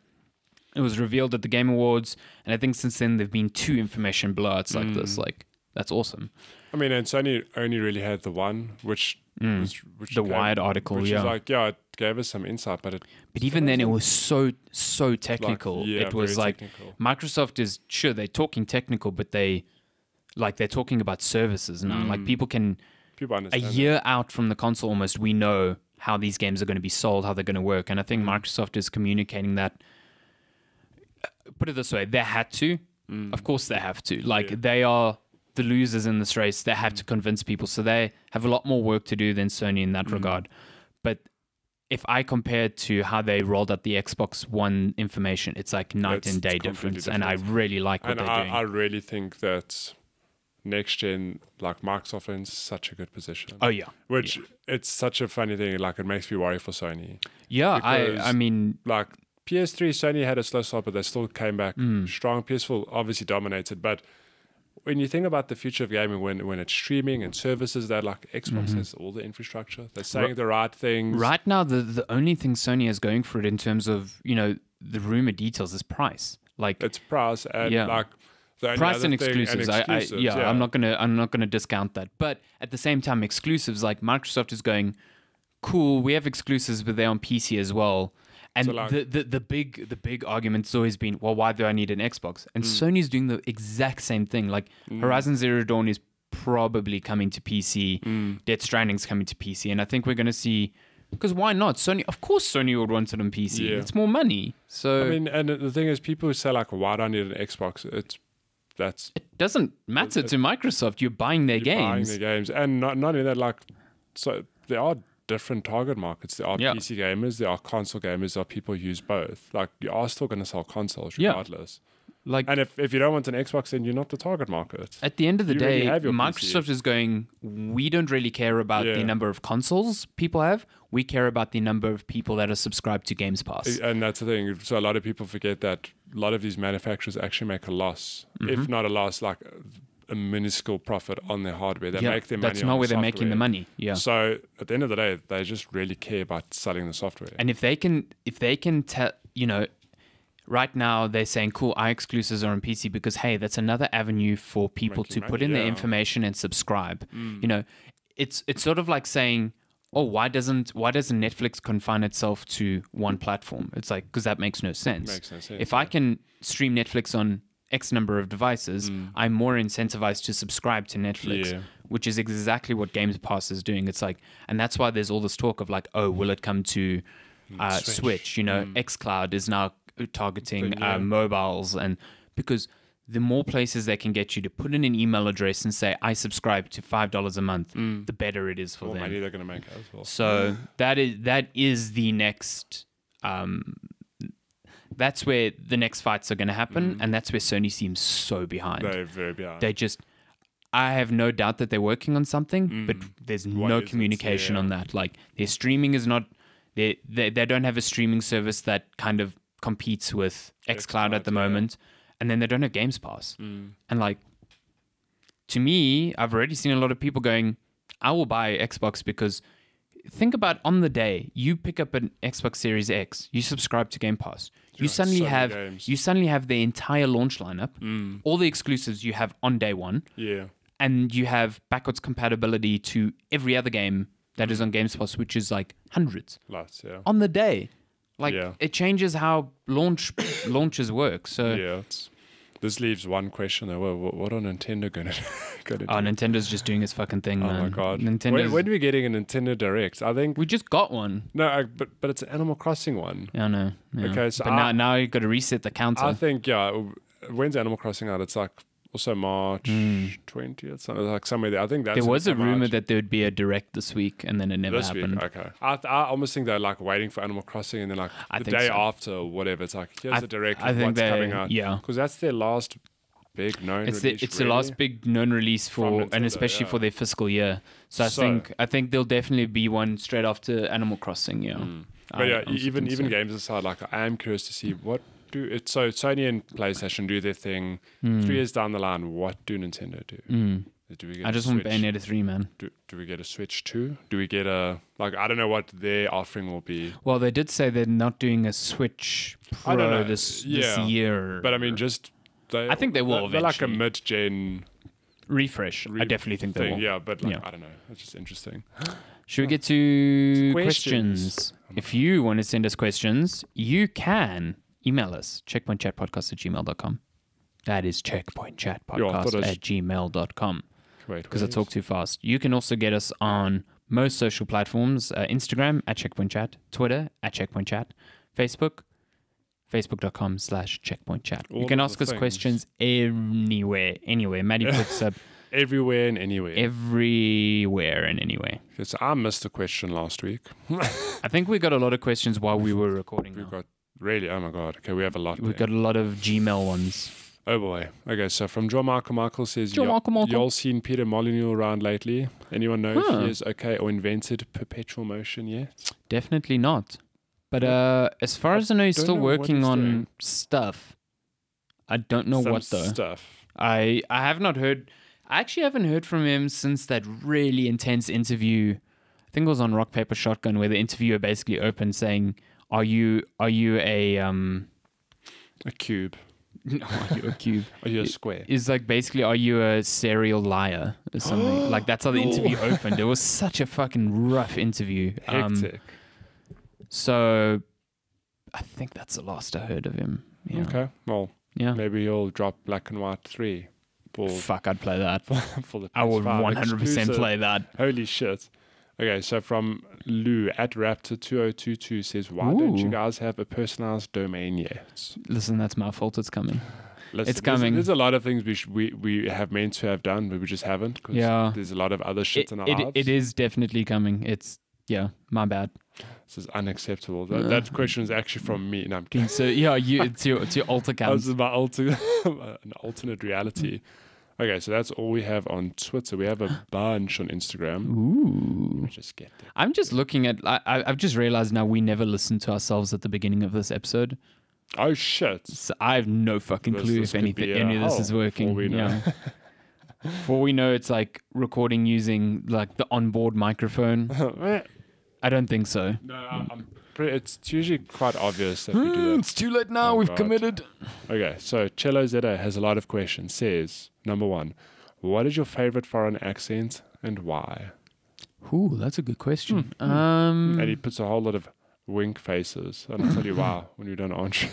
it was revealed at the Game Awards, and I think since then there've been 2 information blowouts like this. Like that's awesome. I mean, and Sony only really had the one, which The Wired article, which yeah. is like, yeah, it gave us some insight, but even then, it was so technical. yeah, it was very like technical. Microsoft is sure they're talking technical, but they're talking about services now. Like people people a understand. year out from the console, almost we know how these games are going to be sold, how they're going to work, and I think Microsoft is communicating that. Put it this way: they had to. Of course, they have to. Like they are the losers in this race. They have to convince people, so they have a lot more work to do than Sony in that regard. But if I compare it to how they rolled out the Xbox One information, it's like night It's and day completely difference, and I really like what And they're doing. I really think that next gen, like Microsoft, is in such a good position. Oh yeah, Which it's such a funny thing. Like it makes me worry for Sony. yeah. Because- I mean, Like PS3, Sony had a slow start, but they still came back strong. PS4 obviously dominated, but when you think about the future of gaming, when it's streaming and services, that like Xbox has all the infrastructure. They're saying the right things. right now the only thing Sony has going for it in terms of the rumor details is price. Like It's price and Yeah. like the only price other and thing- exclusives. I'm not gonna discount that. But at the same time, exclusives like Microsoft is going, cool. We have exclusives, but they're on PC as well. And So, like- the big argument has always been, well, why do I need an Xbox? And Sony's doing the exact same thing. Like Horizon Zero Dawn is probably coming to PC. Death Stranding's coming to PC, and I think we're gonna see. Because why not? Sony, of course, Sony would want it on PC. Yeah. It's more money. So I mean, and the thing is, people who say like, "Why do I need an Xbox?" That's it doesn't matter to Microsoft. You're buying their buying games. the games, and not only that, like, so there are different target markets. There are Yeah. PC gamers, there are console gamers, there are people who use both. Like, you are still going to sell consoles Yeah. regardless. Like And if you don't want an Xbox, then you're not the target market. at the end of the You already day, have your Microsoft is going, we don't really care about the Yeah. number of consoles people have. We care about the number of people that are subscribed to Games Pass. And that's the thing. So a lot of people forget that a lot of these manufacturers actually make a loss, Mm-hmm. if not a loss, like a minuscule profit on the hardware. They make their money. that's on not the where they're making the software. money. Yeah. So at the end of the day, they just really care about selling the software. And if they can tell, right now they're saying, cool, our exclusives are on PC because, hey, that's another avenue for people to Making put money, in their yeah. information and subscribe. It's sort of like saying, oh, why doesn't Netflix confine itself to one platform? It's like, because that makes no sense. Makes no sense, If I can stream Netflix on X number of devices, I'm more incentivized to subscribe to Netflix, Yeah. which is exactly what Games Pass is doing. It's like, and that's why there's all this talk of like, oh, will it come to Switch? xCloud is now targeting Yeah. mobiles, and because the more places they can get you to put in an email address and say, I subscribe to $5 a month, the better it is for More them. money they're going to make as well. So that is the next. That's where the next fights are going to happen, and that's where Sony seems so behind. They're very behind. They just, I have no doubt that they're working on something, but there's What no is it? communication Yeah. on that. Like their streaming is not, they don't have a streaming service that kind of competes with xCloud at the xCloud, yeah. moment, and then they don't have Games Pass. And like, to me, I've already seen a lot of people going, I will buy Xbox because think about on the day you pick up an Xbox Series X, you subscribe to Game Pass, you so suddenly many games. have the entire launch lineup, all the exclusives you have on day one, Yeah. and you have backwards compatibility to every other game that is on Games Pass, which is like hundreds Lots, yeah. on the day. Like Yeah. it changes how launches work. So Yeah. This leaves one question though. What are Nintendo gonna do? Nintendo's just doing its fucking thing, man. Oh my god! Nintendo's... When are we getting a Nintendo Direct? I think we just got one. No, but it's an Animal Crossing one. Yeah, I know. Yeah. Okay, so but now you've got to reset the counter. I think when's Animal Crossing out? It's like also March 20th, something like somewhere there. I think that's there was a rumor that there would be a Direct this week, and then it never happened. Week, okay. I almost think they're like waiting for Animal Crossing, and then like the day after or whatever, it's like here's a Direct of what's coming out. Yeah, because that's their last big known release. It's the last big known release for Nintendo, and especially for their fiscal year. So I think there'll definitely be one straight after Animal Crossing. Yeah, but yeah, even games aside, like I am curious to see what. So Sony and PlayStation do their thing. 3 years down the line, what do Nintendo do? Do we get I just want Bayonetta 3, man. Do we get a Switch 2? Do we get a... Like, I don't know what their offering will be. Well, they did say they're not doing a Switch Pro this year. But I mean, I think they will they're eventually. like a mid-gen... refresh. I definitely think they will. Yeah, but like, I don't know. It's just interesting. Should we get to questions? If you want to send us questions, you can... email us, checkpointchatpodcast@gmail.com. That is checkpointchatpodcast@gmail.com. Because I talk too fast. You can also get us on most social platforms, Instagram @checkpointchat, Twitter @checkpointchat, Facebook, facebook.com/checkpointchat. You can ask us questions anywhere. Matty puts up everywhere and anywhere. Everywhere and anywhere. Okay, so I missed a question last week. I think we got a lot of questions while we were recording. Really? Oh my god. Okay, we have a lot. We've got a lot of Gmail ones. Oh boy. Okay, so from Joe Michael says, y'all seen Peter Molyneux around lately? Anyone know if he is okay or invented perpetual motion yet? Definitely not. But as far as I know, he's still working on stuff. I don't know what though. Stuff. I have not heard. I actually haven't heard from him since that really intense interview. I think it was on Rock Paper Shotgun, where the interviewer basically opened saying, Are you a cube? No, are you a cube? Are you a square? Is like basically, are you a serial liar or something? Like that's how the interview opened. It was such a fucking rough interview. Hectic. So I think that's the last I heard of him. Yeah. Okay. Well, maybe he'll drop Black and White 3. Fuck, I'd play that. For the PS5 I would 100% play that. Holy shit. Okay, so from Lou at Raptor2022 says, why don't you guys have a personalized domain yet? Listen, that's my fault. It's coming. It's coming. There's a lot of things we have meant to have done, but we just haven't. Because there's a lot of other shit in our lives. It is definitely coming. My bad. This is unacceptable. That question is actually from me. No, I'm kidding. So it's your alter account. This is my an alternate reality. Okay, so that's all we have on Twitter. We have a bunch on Instagram. Ooh. Just get there. I'm just looking at... I've just realized now we never listened to ourselves at the beginning of this episode. Oh, shit. So I have no fucking clue if any of this is working. Before we know. Before we know, it's like recording using like the onboard microphone. I don't think so. No, it's usually quite obvious that we do that. It's too late now. We've committed. Okay, so Cello Zeta has a lot of questions. Says, number 1, what is your favorite foreign accent and why? Ooh, that's a good question. And he puts a whole lot of wink faces. And I'll tell you why when you don't answer.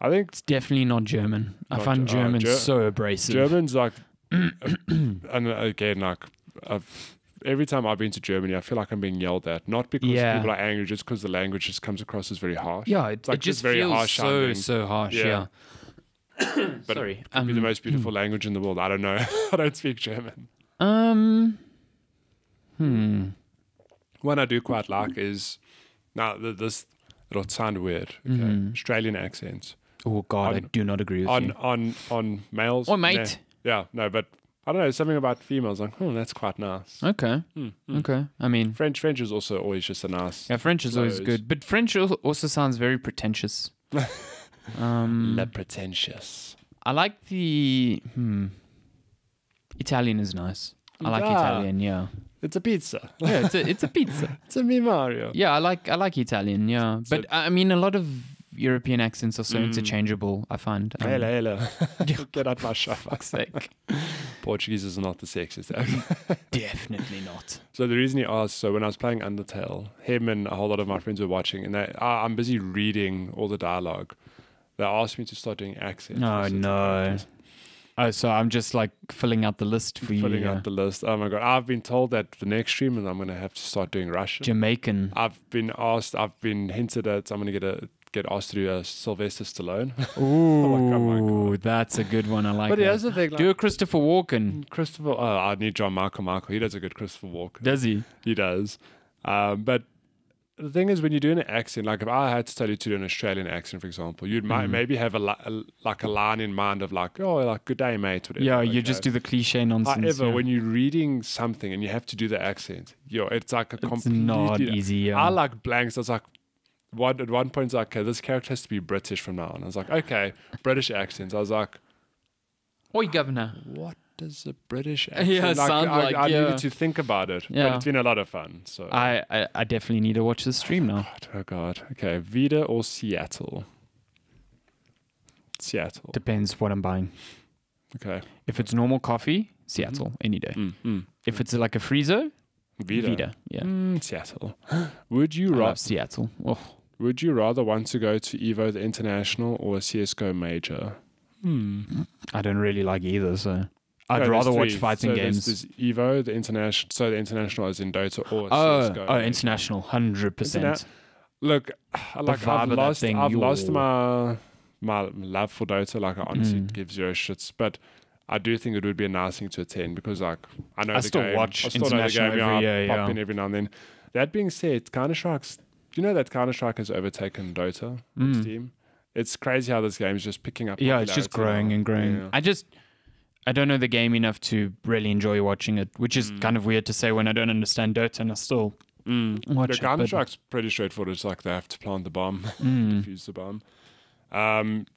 I think it's definitely not German. I find German so abrasive. German's like, and again, like, every time I've been to Germany, I feel like I'm being yelled at. Not because people are angry, just because the language just comes across as very harsh. Yeah, it just very feels harsh so harsh. Yeah. But sorry, it could be the most beautiful language in the world. I don't know. I don't speak German. One I do quite like is it'll sound weird. Okay, Australian accents. Oh God, I do not agree with you. On males. Oh mate. But I don't know, something about females, like, that's quite nice. Okay. Okay. I mean... French is also always just a nice... Yeah, French is always good. But French also sounds very pretentious. Le pretentious. I like the... Italian is nice. I like Italian, yeah. It's a pizza. Yeah, it's a pizza. It's a me Mario. Yeah, I like Italian, yeah. But, I mean, a lot of European accents are so interchangeable, I find. Hello. Get out my shop. Fuck's sake. Portuguese is not the sexiest. Definitely not. So the reason he asked, so when I was playing Undertale, him and a whole lot of my friends were watching, and I'm busy reading all the dialogue. they asked me to start doing accents. Oh, for certain no. characters. Oh, so I'm just like filling out the list for you. Filling out the list. Oh my god! I've been told that the next stream, and I'm gonna have to start doing Russian. Jamaican. I've been asked. I've been hinted at. I'm gonna get asked to do a Sylvester Stallone. Ooh, oh my god, that's a good one. I like but that. here's the thing. Like, Do a Christopher Walken. Christopher. Oh, I need John Michael. He does a good Christopher Walken. Does he? He does. But the thing is, when you're doing an accent, like if I had to study to do an Australian accent, for example, you'd maybe have a line in mind of like, oh, like good day, mate. Whatever. Yeah, you just do the cliche nonsense. However, when you're reading something and you have to do the accent, it's like it's completely not easy. Yeah. I like blanks. I was like, at one point, it's like, okay, this character has to be British from now on. I was like, okay, British accents. I was like, Oi, governor. what does a British accent I needed to think about it. Yeah. But it's been a lot of fun. So I definitely need to watch this stream now. Oh God. Okay, Vida or Seattle? Seattle. Depends what I'm buying. Okay. If it's normal coffee, Seattle, any day. If it's like a freezer, Vida. Yeah. Seattle. Would you I rather love Seattle. Oh. Would you rather want to go to EVO the International or a CS:GO Major? I don't really like either, so I'd No, rather there's watch three. fighting So games. There's EVO, the International. So the International is in Dota or CS:GO. Oh, international, 100%. Look, vibe of that thing, I've lost yo. my love for Dota. Like I honestly give zero shits, but I do think it would be a nice thing to attend because like I know I the still game. watch I still know the international game. every I year, pop yeah. in every now and then. That being said, Counter-Strike's. Do you know that Counter-Strike has overtaken Dota on Steam? It's crazy how this game is just picking up. Yeah, it's just growing now. and growing. Yeah. I don't know the game enough to really enjoy watching it, which is kind of weird to say when I don't understand Dota and I still watch The it. But Counter-Strike's pretty straightforward. It's like they have to plant the bomb, defuse the bomb.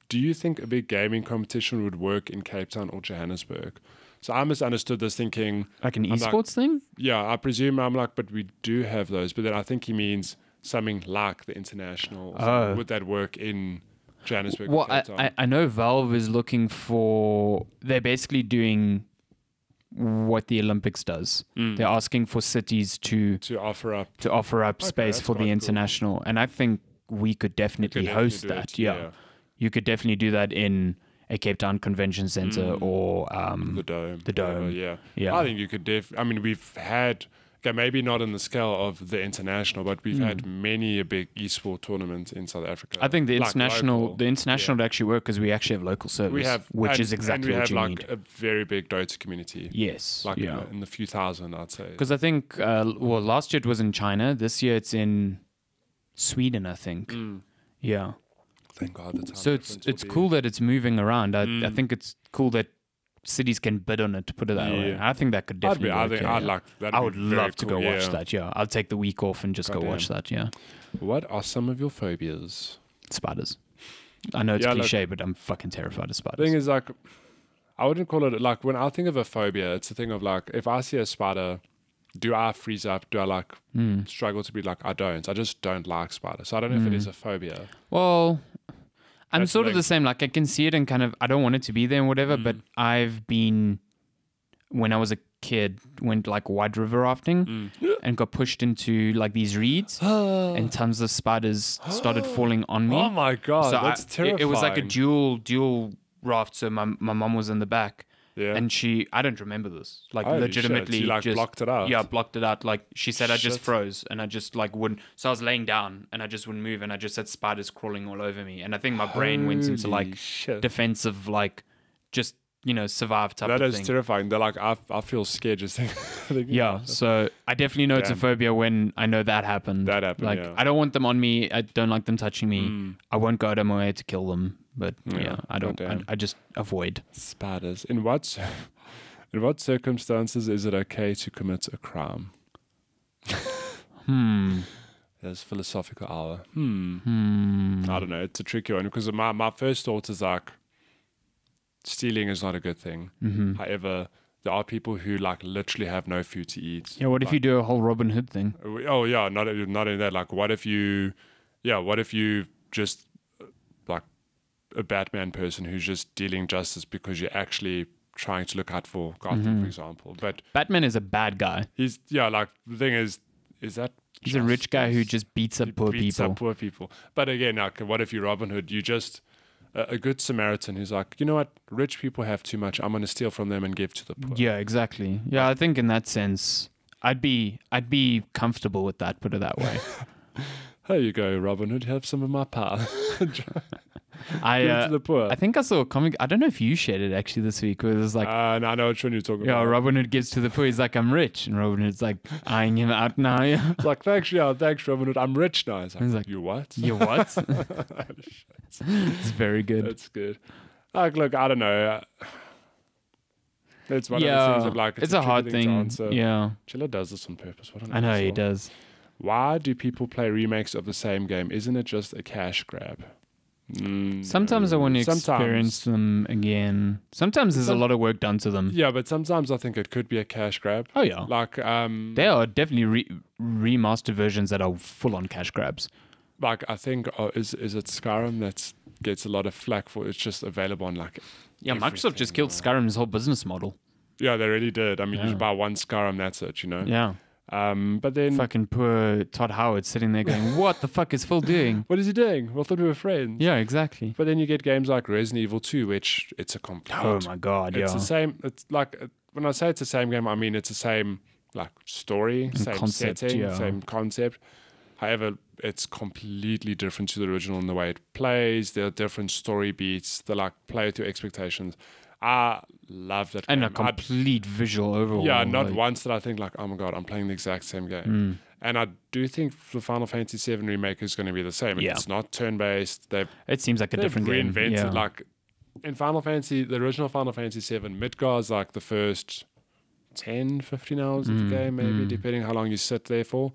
Do you think a big gaming competition would work in Cape Town or Johannesburg? So I misunderstood this thinking... like an I'm like, esports thing? Yeah, I presume I'm like, but we do have those. But then I think he means something like the International. Oh. Would that work in Johannesburg Well, or Cape Town? I know Valve is looking for... They're basically doing what the Olympics does. They're asking for cities to offer up space that's for the quite cool. international. And I think we could definitely host do that. it, Yeah. You could definitely do that in a Cape Town Convention Center or The Dome. the Dome. whatever, yeah. Yeah. I think you could I mean, we've had... Okay, maybe not on the scale of the international, but we've had many a big esport tournament in South Africa. I think the Like international local, would actually work because we actually have local service, we have, which and, is exactly and we what have you like need. a very big Dota community. Yes, Like yeah. in the few thousand, I'd say. Because I think, last year it was in China. This year it's in Sweden, I think. Yeah. Thank God. The time So it's cool that it's moving around. I think it's cool that cities can bid on it, to put it that way. Yeah. I think that could definitely work. I would love to go watch that, yeah. I'll take the week off and just go watch that, yeah. What are some of your phobias? Spiders. I know it's Yeah, cliche, but I'm fucking terrified of spiders. The thing is, like, I wouldn't call it, like, when I think of a phobia, it's a thing of, like, if I see a spider, do I freeze up? Do I, like, struggle to be like, I don't. I just don't like spiders. So I don't know if it is a phobia. Well, I'm That's sort of like- the same. Like, I can see it and kind of, I don't want it to be there and whatever, but I've been, when I was a kid, went like white river rafting and got pushed into like these reeds and tons of spiders started falling on me. Oh my God, So that's terrifying. it was like a dual raft. So my mom was in the back. Yeah. And I don't remember this. Like Holy legitimately, shit. You, like, just blocked it out? Yeah, blocked it out. Like she said, I just Shit. froze and I just like wouldn't. So I was laying down and I just wouldn't move and I just had spiders crawling all over me. And I think my brain went into Holy like shit. defensive, like just survive type That of is thing. terrifying. They're like, I feel scared just thinking Yeah, about it. so I definitely know it's a Damn. phobia when I know that happened. That happened, Like yeah. I don't want them on me. I don't like them touching me. I won't go out of my way to kill them. But yeah, I don't. goddamn. I just avoid. Spiders. In what circumstances is it okay to commit a crime? There's philosophical hour. I don't know. It's a tricky one because my first thought is like, stealing is not a good thing. However, there are people who like literally have no food to eat. Yeah. What if you do a whole Robin Hood thing? Oh yeah, not in that. Like, what if you just like a Batman person who's just dealing justice because you're actually trying to look out for Gotham, for example. But Batman is a bad guy. he's like the thing is that He's a rich guy who just beats up poor beats people. up poor people. But again, like, what if you're Robin Hood? You just a good Samaritan who's like, you know what, rich people have too much. I'm going to steal from them and give to the poor. Yeah, exactly. Yeah, I think in that sense, I'd be comfortable with that. Put it that way. Here you go, Robin Hood. Have some of my power. I to the poor. I think I saw a comic. I don't know if you shared it actually this week. Where it was like, no, I know which one you're talking yeah, about. Robin Hood gives to the poor. He's like, I'm rich, and Robin Hood's like eyeing him out now. Yeah. It's like, thanks, Robin Hood. I'm rich now. He's like, you what? You what? It's very good. That's good. Like, look, I don't know. It's one of those things of like, it's a hard thing. To answer. Yeah. Chilla does this on purpose. What an I know asshole. he does. Why do people play remakes of the same game? Isn't it just a cash grab? Sometimes I want to experience them again. Sometimes there's a lot of work done to them. Yeah, but sometimes I think it could be a cash grab. Oh yeah. Like there are definitely remastered versions that are full on cash grabs. Like I think is it Skyrim that gets a lot of flack for it's just available on like Microsoft just killed Skyrim's whole business model. Yeah, they really did. I mean, you just buy one Skyrim, that's it, you know. Yeah. But then fucking poor Todd Howard sitting there going, "What the fuck is Phil doing? What is he doing? Well, I thought we were friends." Yeah, exactly. But then you get games like Resident Evil 2, which it's a complete. Oh my god! It's the same. It's like when I say it's the same game, I mean it's the same like story, same concept, setting, same concept. However, it's completely different to the original in the way it plays. There are different story beats. They like play to expectations. I love that and game. A complete visual overhaul. Yeah, not once did I think like, oh my god, I'm playing the exact same game. And I do think the Final Fantasy VII remake is going to be the same. Yeah. It's not turn-based. It seems like a different game. Reinvented. Yeah. Like in Final Fantasy, the original Final Fantasy VII, Midgar is like the first 10, 15 hours of the game, maybe, depending how long you sit there for.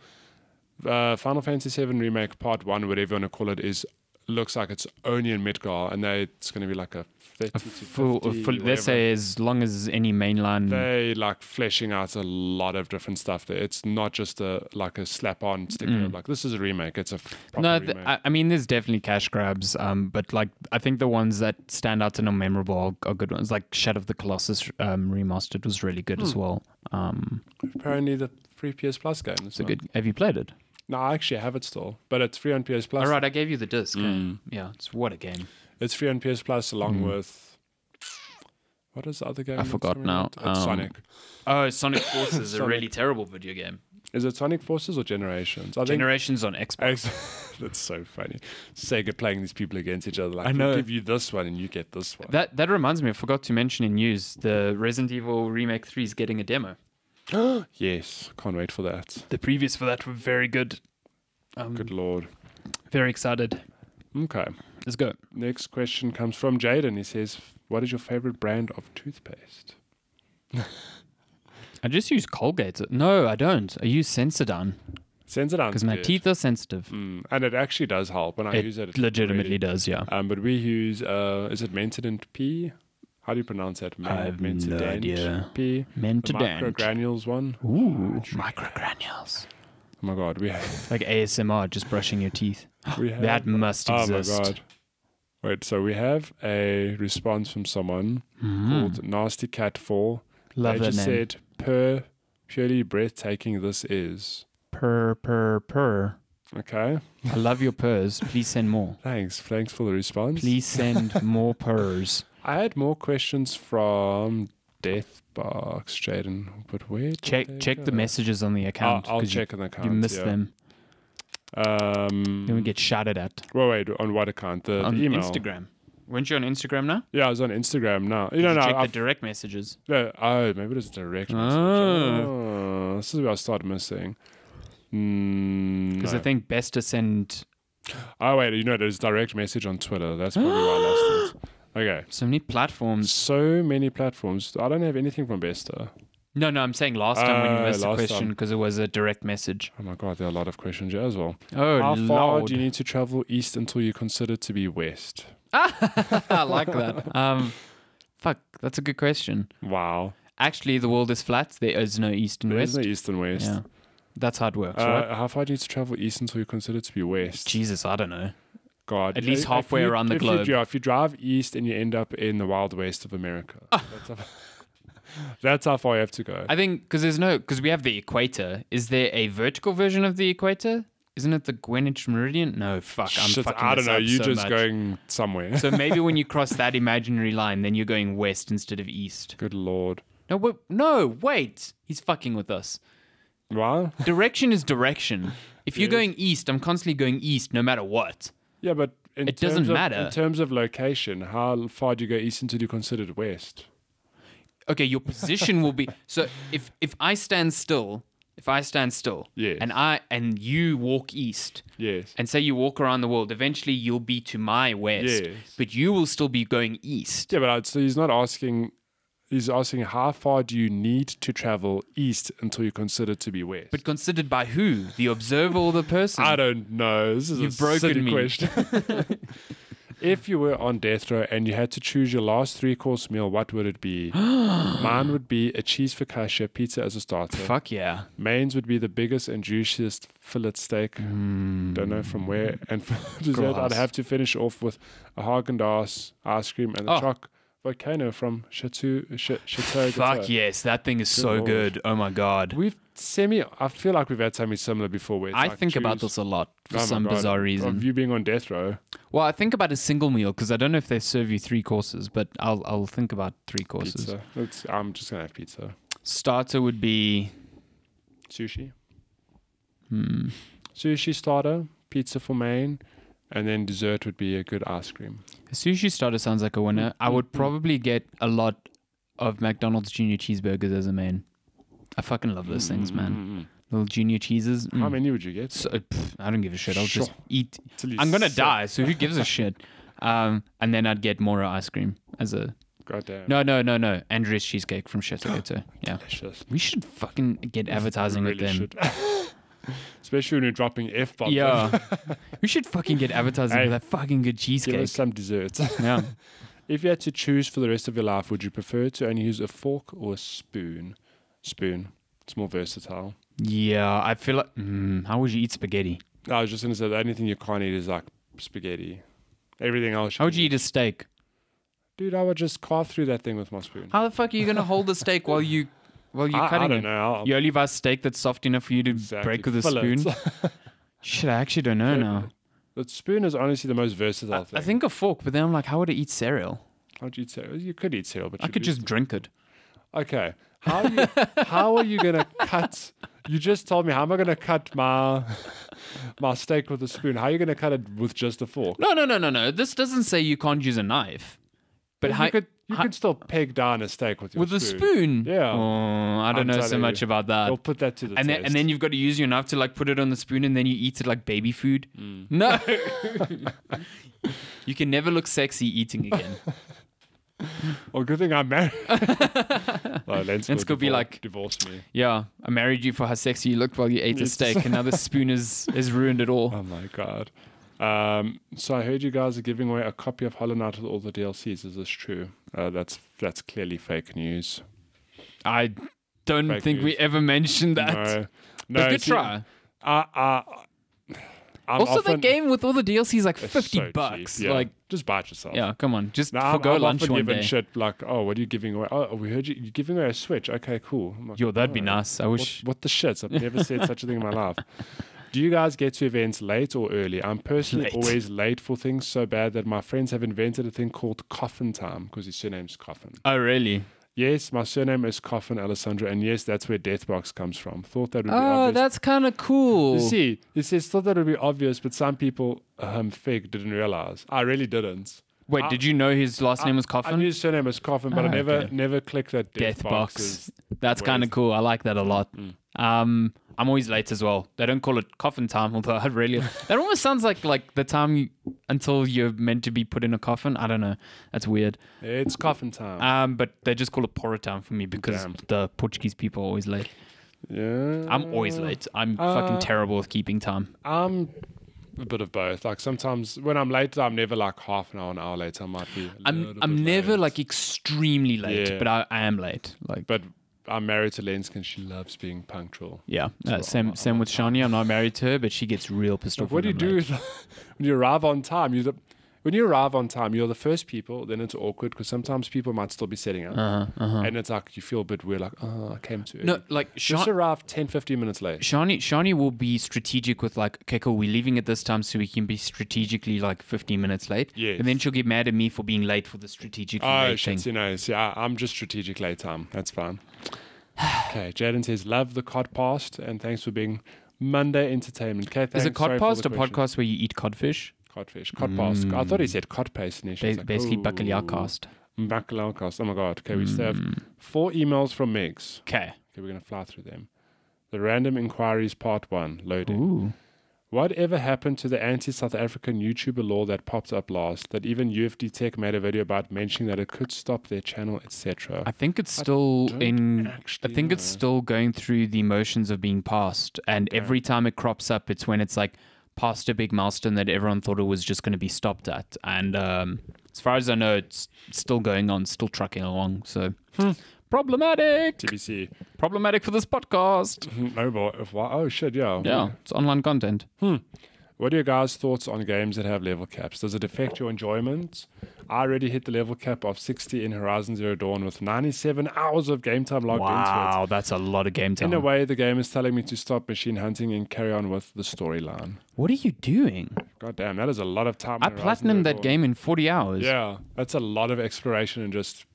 Final Fantasy VII remake Part 1, whatever you want to call it, looks like it's only in Midgar, and it's going to be like a 30 to 50, they say as long as any mainline. They like fleshing out a lot of different stuff there. It's not just a slap on sticker. Like this is a remake. It's a proper remake. I mean, there's definitely cash grabs. But like I think the ones that stand out and are memorable are good ones. Like Shadow of the Colossus remastered was really good as well. Apparently the free PS Plus game. It's a good. Have you played it? No, I actually have it still, but it's free on PS Plus. All right, I gave you the disc. Yeah, what a game. It's free on PS Plus along with what is the other game? I forgot now. It's Sonic. Oh, Sonic Forces is a really terrible video game. Is it Sonic Forces or Generations? Generations on Xbox. That's so funny. Sega playing these people against each other. Like, I know. We'll give you this one and you get this one. That reminds me, I forgot to mention in news, the Resident Evil Remake 3 is getting a demo. Yes, can't wait for that. The previews for that were very good. Good lord. Very excited. Okay. Let's go. Next question comes from Jaden. He says, what is your favorite brand of toothpaste? I just use Colgate. No, I don't. I use Sensodyne. Sensodyne. Because my teeth are sensitive. And it actually does help. When I use it, it legitimately does, yeah. But we use, is it Mentadent P? How do you pronounce that? I have no idea. P? Mentadent. The microgranules one. Ooh, microgranules. Oh my god, we have like ASMR, just brushing your teeth. That must Oh exist. my god. Wait, so we have a response from someone called Nasty Cat 4. Love they that just name. said, purely breathtaking this is. Purr. Okay. I love your purrs. Please send more. Thanks for the response. Please send more purrs. I had more questions from Deathbox, Jaden, but where? Check the messages on the account. I'll check on the account. You missed them. Then we get shouted at. Wait, on what account? The email. Instagram. Weren't you on Instagram now? Yeah, I was on Instagram now. Check the direct messages. Maybe it's direct message. This is where I started missing. Because I think best to send. Oh wait, there's direct message on Twitter. That's probably why I lost it. Okay. So many platforms. So many platforms. I don't have anything from Besta. No, I'm saying last time when you missed the question because it was a direct message. Oh my god, there are a lot of questions here as well. Oh, how far do you need to travel east until you consider to be west? I like that. Fuck, that's a good question. Wow. Actually, the world is flat. There is no east and west. There is no east and west. Yeah. That's how it works, right? How far do you need to travel east until you consider to be west? Jesus, I don't know. God. At least halfway around the globe. If you drive east and you end up in the wild west of America. That's how far you have to go. I think because we have the equator. Is there a vertical version of the equator? Isn't it the Greenwich Meridian? No, fuck. I'm Shit, fucking I don't this know. up You're so just much. going somewhere. So maybe when you cross that imaginary line, then you're going west instead of east. Good lord. No, wait. He's fucking with us. Well, Direction is direction. If you're Yes. going east, I'm constantly going east no matter what. yeah, but It doesn't matter. In terms of location, how far do you go east until you're considered west? Okay, your position will be so if I stand still, Yes. and you walk east, Yes. and say you walk around the world, eventually you'll be to my west, Yes. but you will still be going east. Yeah, but so he's not asking. He's asking how far do you need to travel east until you're considered to be west? But considered by who? The observer or the person? I don't know. This is You've a broken silly me. question. If you were on death row and you had to choose your last 3-course meal, what would it be? Mine would be a cheese focaccia, pizza as a starter. Fuck yeah. Main's would be the biggest and juiciest fillet steak. Don't know from where. And for dessert, I'd Gross. have to finish off with a Haagen-Dazs ice cream and the Oh. choc volcano from Chateau Fuck Gateau. yes, that thing is so Lord. good. Oh my god. I feel like we've had something similar before. Where it's I like think about choose- this a lot for Oh my some God, bizarre Of reason. you being on death row. Well, I think about a single meal because I don't know if they serve you 3 courses, but I'll think about 3 courses. Pizza. I'm just going to have pizza. Starter would be Sushi. Sushi starter, pizza for main, and then dessert would be a good ice cream. a sushi starter sounds like a winner. I would probably get a lot of McDonald's junior cheeseburgers as a main. I fucking love those things, man. Little junior cheeses. How many would you get? So, I don't give a shit. I'll just Sure. eat. Till you I'm gonna sick. die, so who gives a shit? And then I'd get more ice cream as a Goddamn. no. Andrea's cheesecake from Chateau Gateau. Yeah, Delicious. we should fucking get advertising with Really them. should. Especially when you're dropping F-bombs. Yeah, we should fucking get advertising Hey, for that fucking good Give cheesecake. us some desserts. Yeah, If you had to choose for the rest of your life, would you prefer to only use a fork or a spoon? Spoon. It's more versatile. yeah. I feel like how would you eat spaghetti? I was just going to say the only thing you can't eat is like spaghetti. Everything else. How would can you eat a steak? Dude, I would just carve through that thing with my spoon. How the fuck are you gonna hold the steak while you're cutting I don't it? know. You only buy steak that's soft enough for you to Exactly. break with a Fill it. spoon. Shit, I actually don't know now. The spoon is honestly the most versatile thing. I think a fork, but then I'm like, how would I eat cereal? How'd you eat cereal? You could eat cereal, but I could just drink it. Okay. How are you gonna cut? You just told me how am I gonna cut my steak with a spoon? How are you gonna cut it with just a fork? No. This doesn't say you can't use a knife. But how, you could still peg down a steak with your with a spoon? Yeah. Oh, I don't know so telling much you. about that. We'll put that to the And test. then you've got to use your knife to like put it on the spoon and then you eat it like baby food. Mm. No. You can never look sexy eating again. Well, good thing I'm married. Well, Len's could be like- divorce me. Yeah, I married you for how sexy you looked while you ate a Yes. steak, and now the spoon is ruined it all. Oh my god. So I heard you guys are giving away a copy of Hollow Knight with all the DLCs. Is this true? That's clearly fake news. I don't Fake think we news. ever mentioned that. No, But good see, try. I'm Also, often, that game with all the DLC is like it's $50. so cheap, yeah. Like, just buy it yourself. yeah, come on, just Nah, forgo I'm lunch often one given day. shit like, oh, what are you giving away? Oh, we heard you're giving away a Switch. Okay, cool. I'm like, Yo, that'd be oh, nice. I wish. What the shits? I've never said such a thing in my life. Do you guys get to events late or early? I'm personally Late. always late for things so bad that my friends have invented a thing called Coffin Time because his surname's Coffin. Oh, really? Yes, my surname is Coffin Alessandro, and yes, that's where Deathbox comes from. Thought that would be Oh, obvious. that's kind of cool. You see, he says thought that would be obvious, but some people fake didn't realize. I really didn't. Wait, did you know his last name was I Coffin? knew his surname was Coffin, but I Ah, okay. never clicked that Death Deathbox. Box. That's kind of Where's- cool. I like that a lot. I'm always late as well. They don't call it coffin time, although I really that almost sounds like the time until you're meant to be put in a coffin. I don't know. That's weird. It's Coffin Time. But they just call it porra time for me because Damn. the Portuguese people are always late. Yeah, I'm always late. I'm fucking terrible with keeping time. I'm a bit of both. Like sometimes when I'm late, I'm never like half an hour late. I might be. I'm never late. like extremely late, Yeah. but I am late. Like, But I'm married to Lensk and she loves being punctual. yeah. So Same with Shani. I'm not married to her, but she gets real pissed Like, off. what do when you I'm do late. when you arrive on time? When when you arrive on time, you're the first people, then it's awkward because sometimes people might still be setting up. And it's like you feel a bit weird, like, oh, I came too early. No, like Just arrive 10, 15 minutes late. Shani will be strategic with like, okay, cool, we're leaving at this time so we can be strategically like 15 minutes late. Yes. And then she'll get mad at me for being late for the strategically late thing. You know, see, I'm just strategic late time. That's fine. Okay, Jaden says, love the codcast and thanks for being Monday entertainment. Okay, thanks. Is a codcast a question. podcast where you eat codfish? Codfish. Codcast. I thought he said codpaste initially. Basically, Bacalhau-cast. Bacalhau-cast. Oh my God. Okay, we still have 4 emails from Megs. Okay, we're going to fly through them. The random inquiries part 1, loading. Ooh. Whatever happened to the anti-South African YouTuber law that popped up last, that even UFD Tech made a video about mentioning that it could stop their channel, etc.? I think it's still it's still going through the motions of being passed, and every time it crops up, it's when it's like past a big milestone that everyone thought it was just going to be stopped at. And as far as I know, it's still going on, still trucking along. So problematic. TBC. Problematic for this podcast. No more. Oh shit! Yeah. Yeah, it's online content. What are your guys' thoughts on games that have level caps? Does it affect your enjoyment? I already hit the level cap of 60 in Horizon Zero Dawn with 97 hours of game time logged into it. Wow, that's a lot of game time. In a way, the game is telling me to stop machine hunting and carry on with the storyline. What are you doing? God damn, that is a lot of time. I platinumed that game in 40 hours. Yeah, that's a lot of exploration and just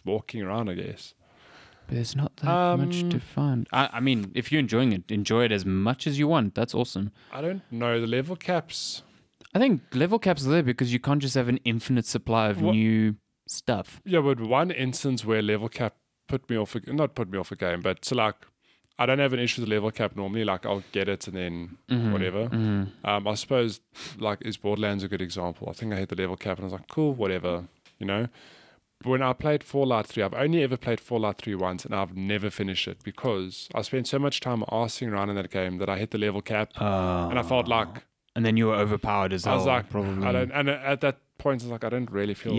walking around, I guess. There's not that much to find. I mean, if you're enjoying it, enjoy it as much as you want. That's awesome. I don't know. The level caps... I think level caps are there because you can't just have an infinite supply of new stuff. Yeah, but one instance where level cap not put me off a game, but so like, I don't have an issue with the level cap normally. Like, I'll get it and then whatever. I suppose, like, is Borderlands a good example? I think I hit the level cap and I was like, cool, whatever, you know? But when I played Fallout 3, I've only ever played Fallout 3 once and I've never finished it because I spent so much time arsing around in that game that I hit the level cap and I felt like... And then you were overpowered as well. I was like, probably. and at that point, I was like, I don't really feel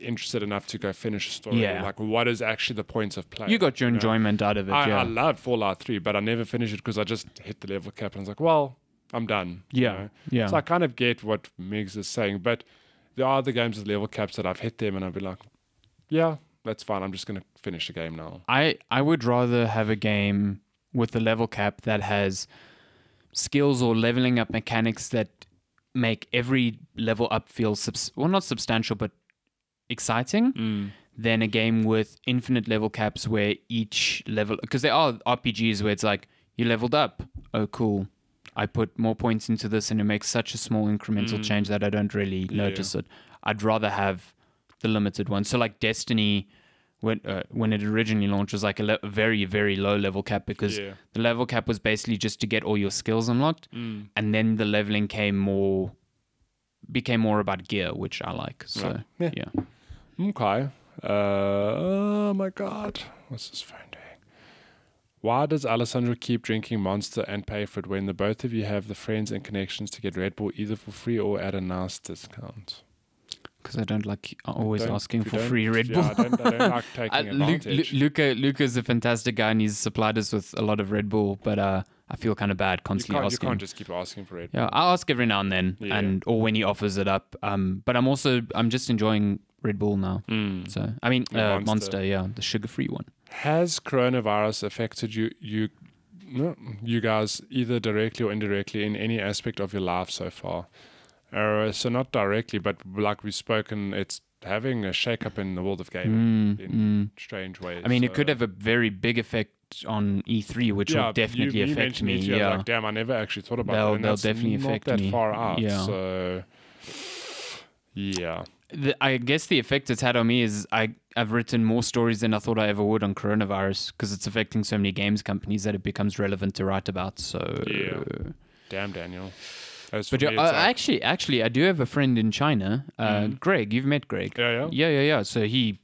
interested enough to go finish a story. Yeah. Like, what is actually the point of play? You got your enjoyment out of it, I loved Fallout 3, but I never finished it because I just hit the level cap and I was like, well, I'm done. Yeah. So I kind of get what Migs is saying, but there are the games with level caps that I've hit them and I'll be like, yeah, that's fine. I'm just going to finish the game now. I would rather have a game with the level cap that has skills or leveling up mechanics that make every level up feel not substantial but exciting than a game with infinite level caps where each level, because there are RPGs where it's like you leveled up, oh cool, I put more points into this and it makes such a small incremental change that I don't really notice it. I'd rather have the limited one. So like Destiny, when it originally launched, was like a very, very low level cap because the level cap was basically just to get all your skills unlocked, and then the leveling became more about gear, which I like. So yeah. Okay. Oh my God, what's this phone doing? Why does Alessandro keep drinking Monster and pay for it when the both of you have the friends and connections to get Red Bull either for free or at a nice discount? Because I don't like always asking for free Red Bull. Yeah, I don't like taking advantage. Luca's a fantastic guy and he's supplied us with a lot of Red Bull, but I feel kind of bad constantly asking. You can't just keep asking for Red Bull. Yeah, I'll ask every now and then, or when he offers it up. But I'm just enjoying Red Bull now. So I mean, Monster, the sugar-free one. Has coronavirus affected you guys either directly or indirectly in any aspect of your life so far? So not directly, but like we've spoken, it's having a shake-up in the world of gaming in strange ways. I mean, it could have a very big effect on E3, which will definitely affect me. E3, I was like, damn, I never actually thought about that. They'll definitely affect me. Not that far out. Yeah. So, yeah. I guess the effect it's had on me is I've written more stories than I thought I ever would on coronavirus because it's affecting so many games companies that it becomes relevant to write about. So, damn, Daniel. But actually, I do have a friend in China, Greg. You've met Greg. Yeah. So he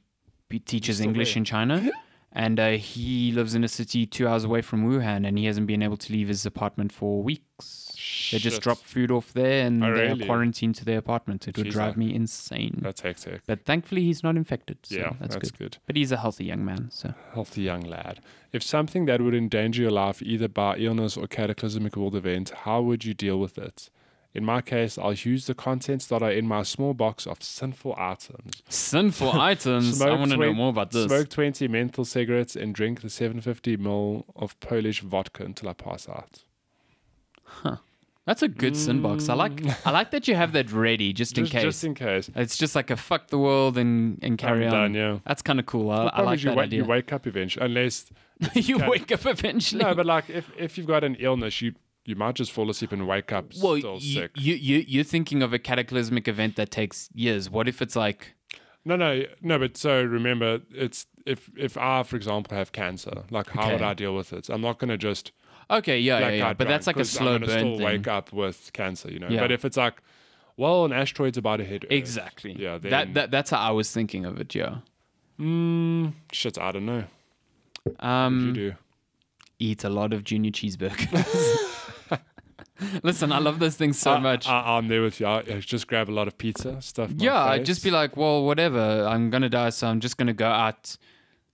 teaches English in China, and he lives in a city 2 hours away from Wuhan, and he hasn't been able to leave his apartment for weeks. They just drop food off there, and they're quarantined to their apartment. It would drive me insane. That's hectic. But thankfully, he's not infected. So yeah, that's good. But he's a healthy young man. So healthy young lad. If something that would endanger your life either by illness or cataclysmic world event, how would you deal with it? In my case, I'll use the contents that are in my small box of sinful items. Sinful items? I want to know more about this. Smoke 20 menthol cigarettes and drink the 750ml of Polish vodka until I pass out. Huh. That's a good sin box. I like that you have that ready just in case. Just in case. It's just like a fuck the world and carry on. Done, yeah. That's kind of cool. I like that idea. You wake up eventually, unless you wake up eventually. No, but like if you've got an illness, you might just fall asleep and wake up still sick. You're thinking of a cataclysmic event that takes years. What if it's like... No, but so remember, it's if I, for example, have cancer, like how would I deal with it? I'm not going to just... Okay, yeah. But that's like a slow burn thing. I'm going to still wake up with cancer, you know. Yeah. But if it's like, well, an asteroid's about to hit Earth. Exactly. Yeah, then... That's how I was thinking of it, yeah. Shit, I don't know. What do you do? Eat a lot of junior cheeseburgers. Listen, I love those things so much. I'm there with you. I just grab a lot of pizza stuff. I'd just be like, well, whatever. I'm going to die, so I'm just going to go out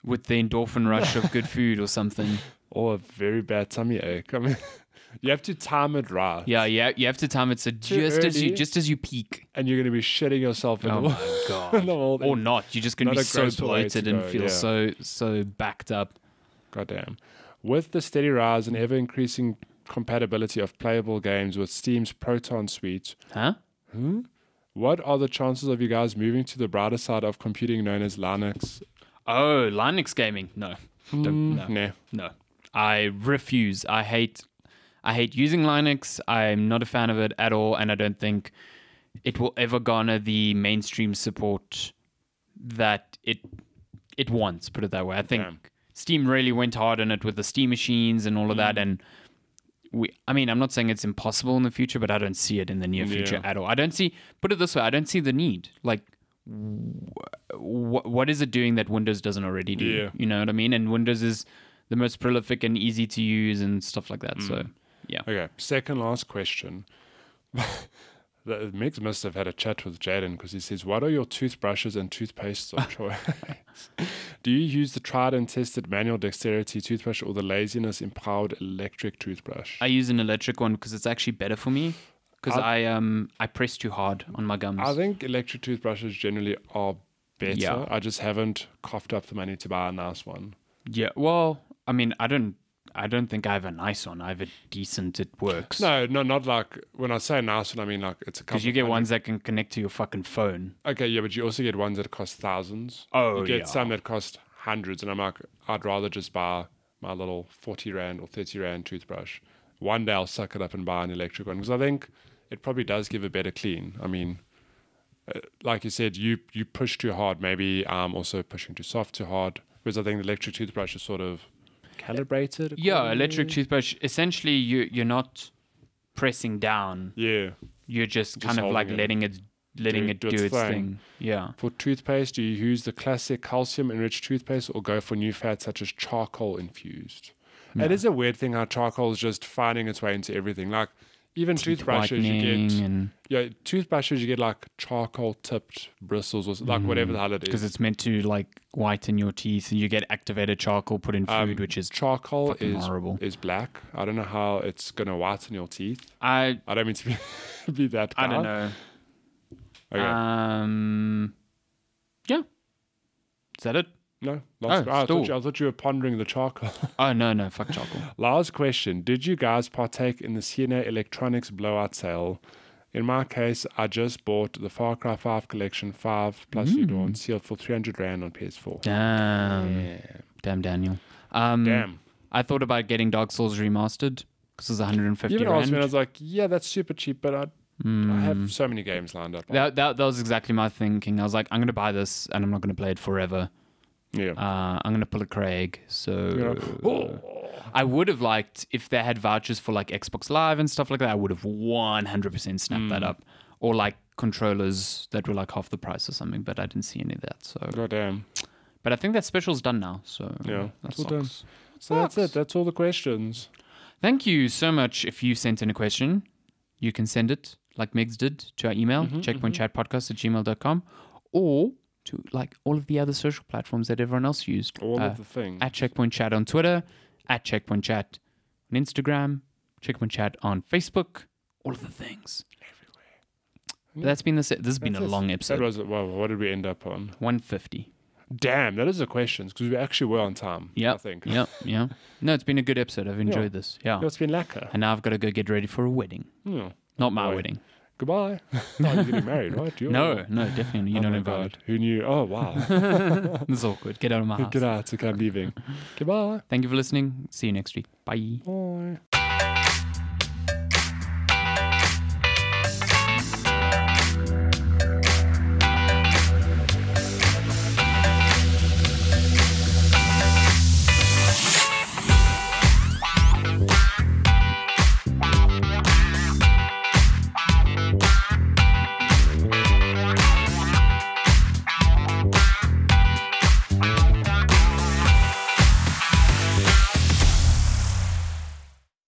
with the endorphin rush of good food or something. Or a very bad tummy ache. I mean, you have to time it right. Yeah. You have to time it so just as you peak, and you're going to be shitting yourself. Oh my god! Or not. You're just going to be so bloated and feel so backed up. Goddamn. With the steady rise and ever increasing compatibility of playable games with Steam's Proton Suite, what are the chances of you guys moving to the brighter side of computing known as Linux? Oh, Linux gaming? No. No. I refuse. I hate using Linux. I'm not a fan of it at all, and I don't think it will ever garner the mainstream support that it wants, put it that way. I think Steam really went hard on it with the Steam machines and all of that, and I'm not saying it's impossible in the future, but I don't see it in the near future at all. Put it this way, I don't see the need. Like, what is it doing that Windows doesn't already do? Yeah. You know what I mean? And Windows is the most prolific and easy to use and stuff like that. So, yeah. Okay, second last question. Migs must have had a chat with Jaden because he says, what are your toothbrushes and toothpastes of choice? Do you use the tried and tested manual dexterity toothbrush or the laziness empowered electric toothbrush? I use an electric one because it's actually better for me because I press too hard on my gums. I think electric toothbrushes generally are better. Yeah. I just haven't coughed up the money to buy a nice one. Yeah, well, I mean, I don't think I have a nice one. I have a decent, it works. No, not like, when I say nice one, I mean like it's a couple. Because you get ones that can connect to your fucking phone. Okay, yeah, but you also get ones that cost thousands. Oh, you get some that cost hundreds, and I'm like, I'd rather just buy my little 40 Rand or 30 Rand toothbrush. One day I'll suck it up and buy an electric one, because I think it probably does give a better clean. I mean, like you said, you push too hard. Maybe I'm also pushing too soft, too hard, because I think the electric toothbrush is sort of calibrated. Yeah, electric toothbrush. Essentially, you're not pressing down. Yeah, you're just kind of like letting it do its thing. Yeah. For toothpaste, do you use the classic calcium-enriched toothpaste or go for new fats such as charcoal-infused? Yeah. It is a weird thing how charcoal is just finding its way into everything. Like even toothbrushes, you get like charcoal-tipped bristles or like whatever the hell it is. Because it's meant to like whiten your teeth, and you get activated charcoal put in food, which is charcoal horrible. Is black. I don't know how it's gonna whiten your teeth. I don't mean to be that guy. I don't know. Okay. Yeah. Is that it? No. I thought you were pondering the charcoal. Oh, no. Fuck charcoal. Last question. Did you guys partake in the CNA Electronics blowout sale? In my case, I just bought the Far Cry 5 Collection 5 plus New Dawn sealed for 300 Rand on PS4. Damn, Daniel. Damn. I thought about getting Dark Souls remastered because it's 150 Even Rand. I was like, yeah, that's super cheap, but I have so many games lined up. That was exactly my thinking. I was like, I'm going to buy this and I'm not going to play it forever. Yeah. I'm going to pull a Craig. So I would have liked, if they had vouchers for like Xbox Live and stuff like that, I would have 100% snapped that up. Or like controllers that were like half the price or something, but I didn't see any of that. So goddamn. But I think that special's done now. So yeah, that's all done. So that's it. That's all the questions. Thank you so much. If you sent in a question, you can send it like Megs did to our email, checkpointchatpodcast@gmail.com, or to like all of the other social platforms that everyone else used. All of the things. At Checkpoint Chat on Twitter, at Checkpoint Chat on Instagram, Checkpoint Chat on Facebook, all of the things. But that's been this has been a long episode. That was well. What did we end up on? 150. Damn, that is the questions because we actually were on time. Yeah, I think. Yeah. No, it's been a good episode. I've enjoyed this. Yeah. It's been lekker. And now I've got to go get ready for a wedding. Not my wedding. Goodbye. Oh, you're getting married, right? No, definitely. You're not invited. Who knew? Oh, wow. It's awkward. Get out of my house. Get out. I'm leaving. Goodbye. Thank you for listening. See you next week. Bye. Bye.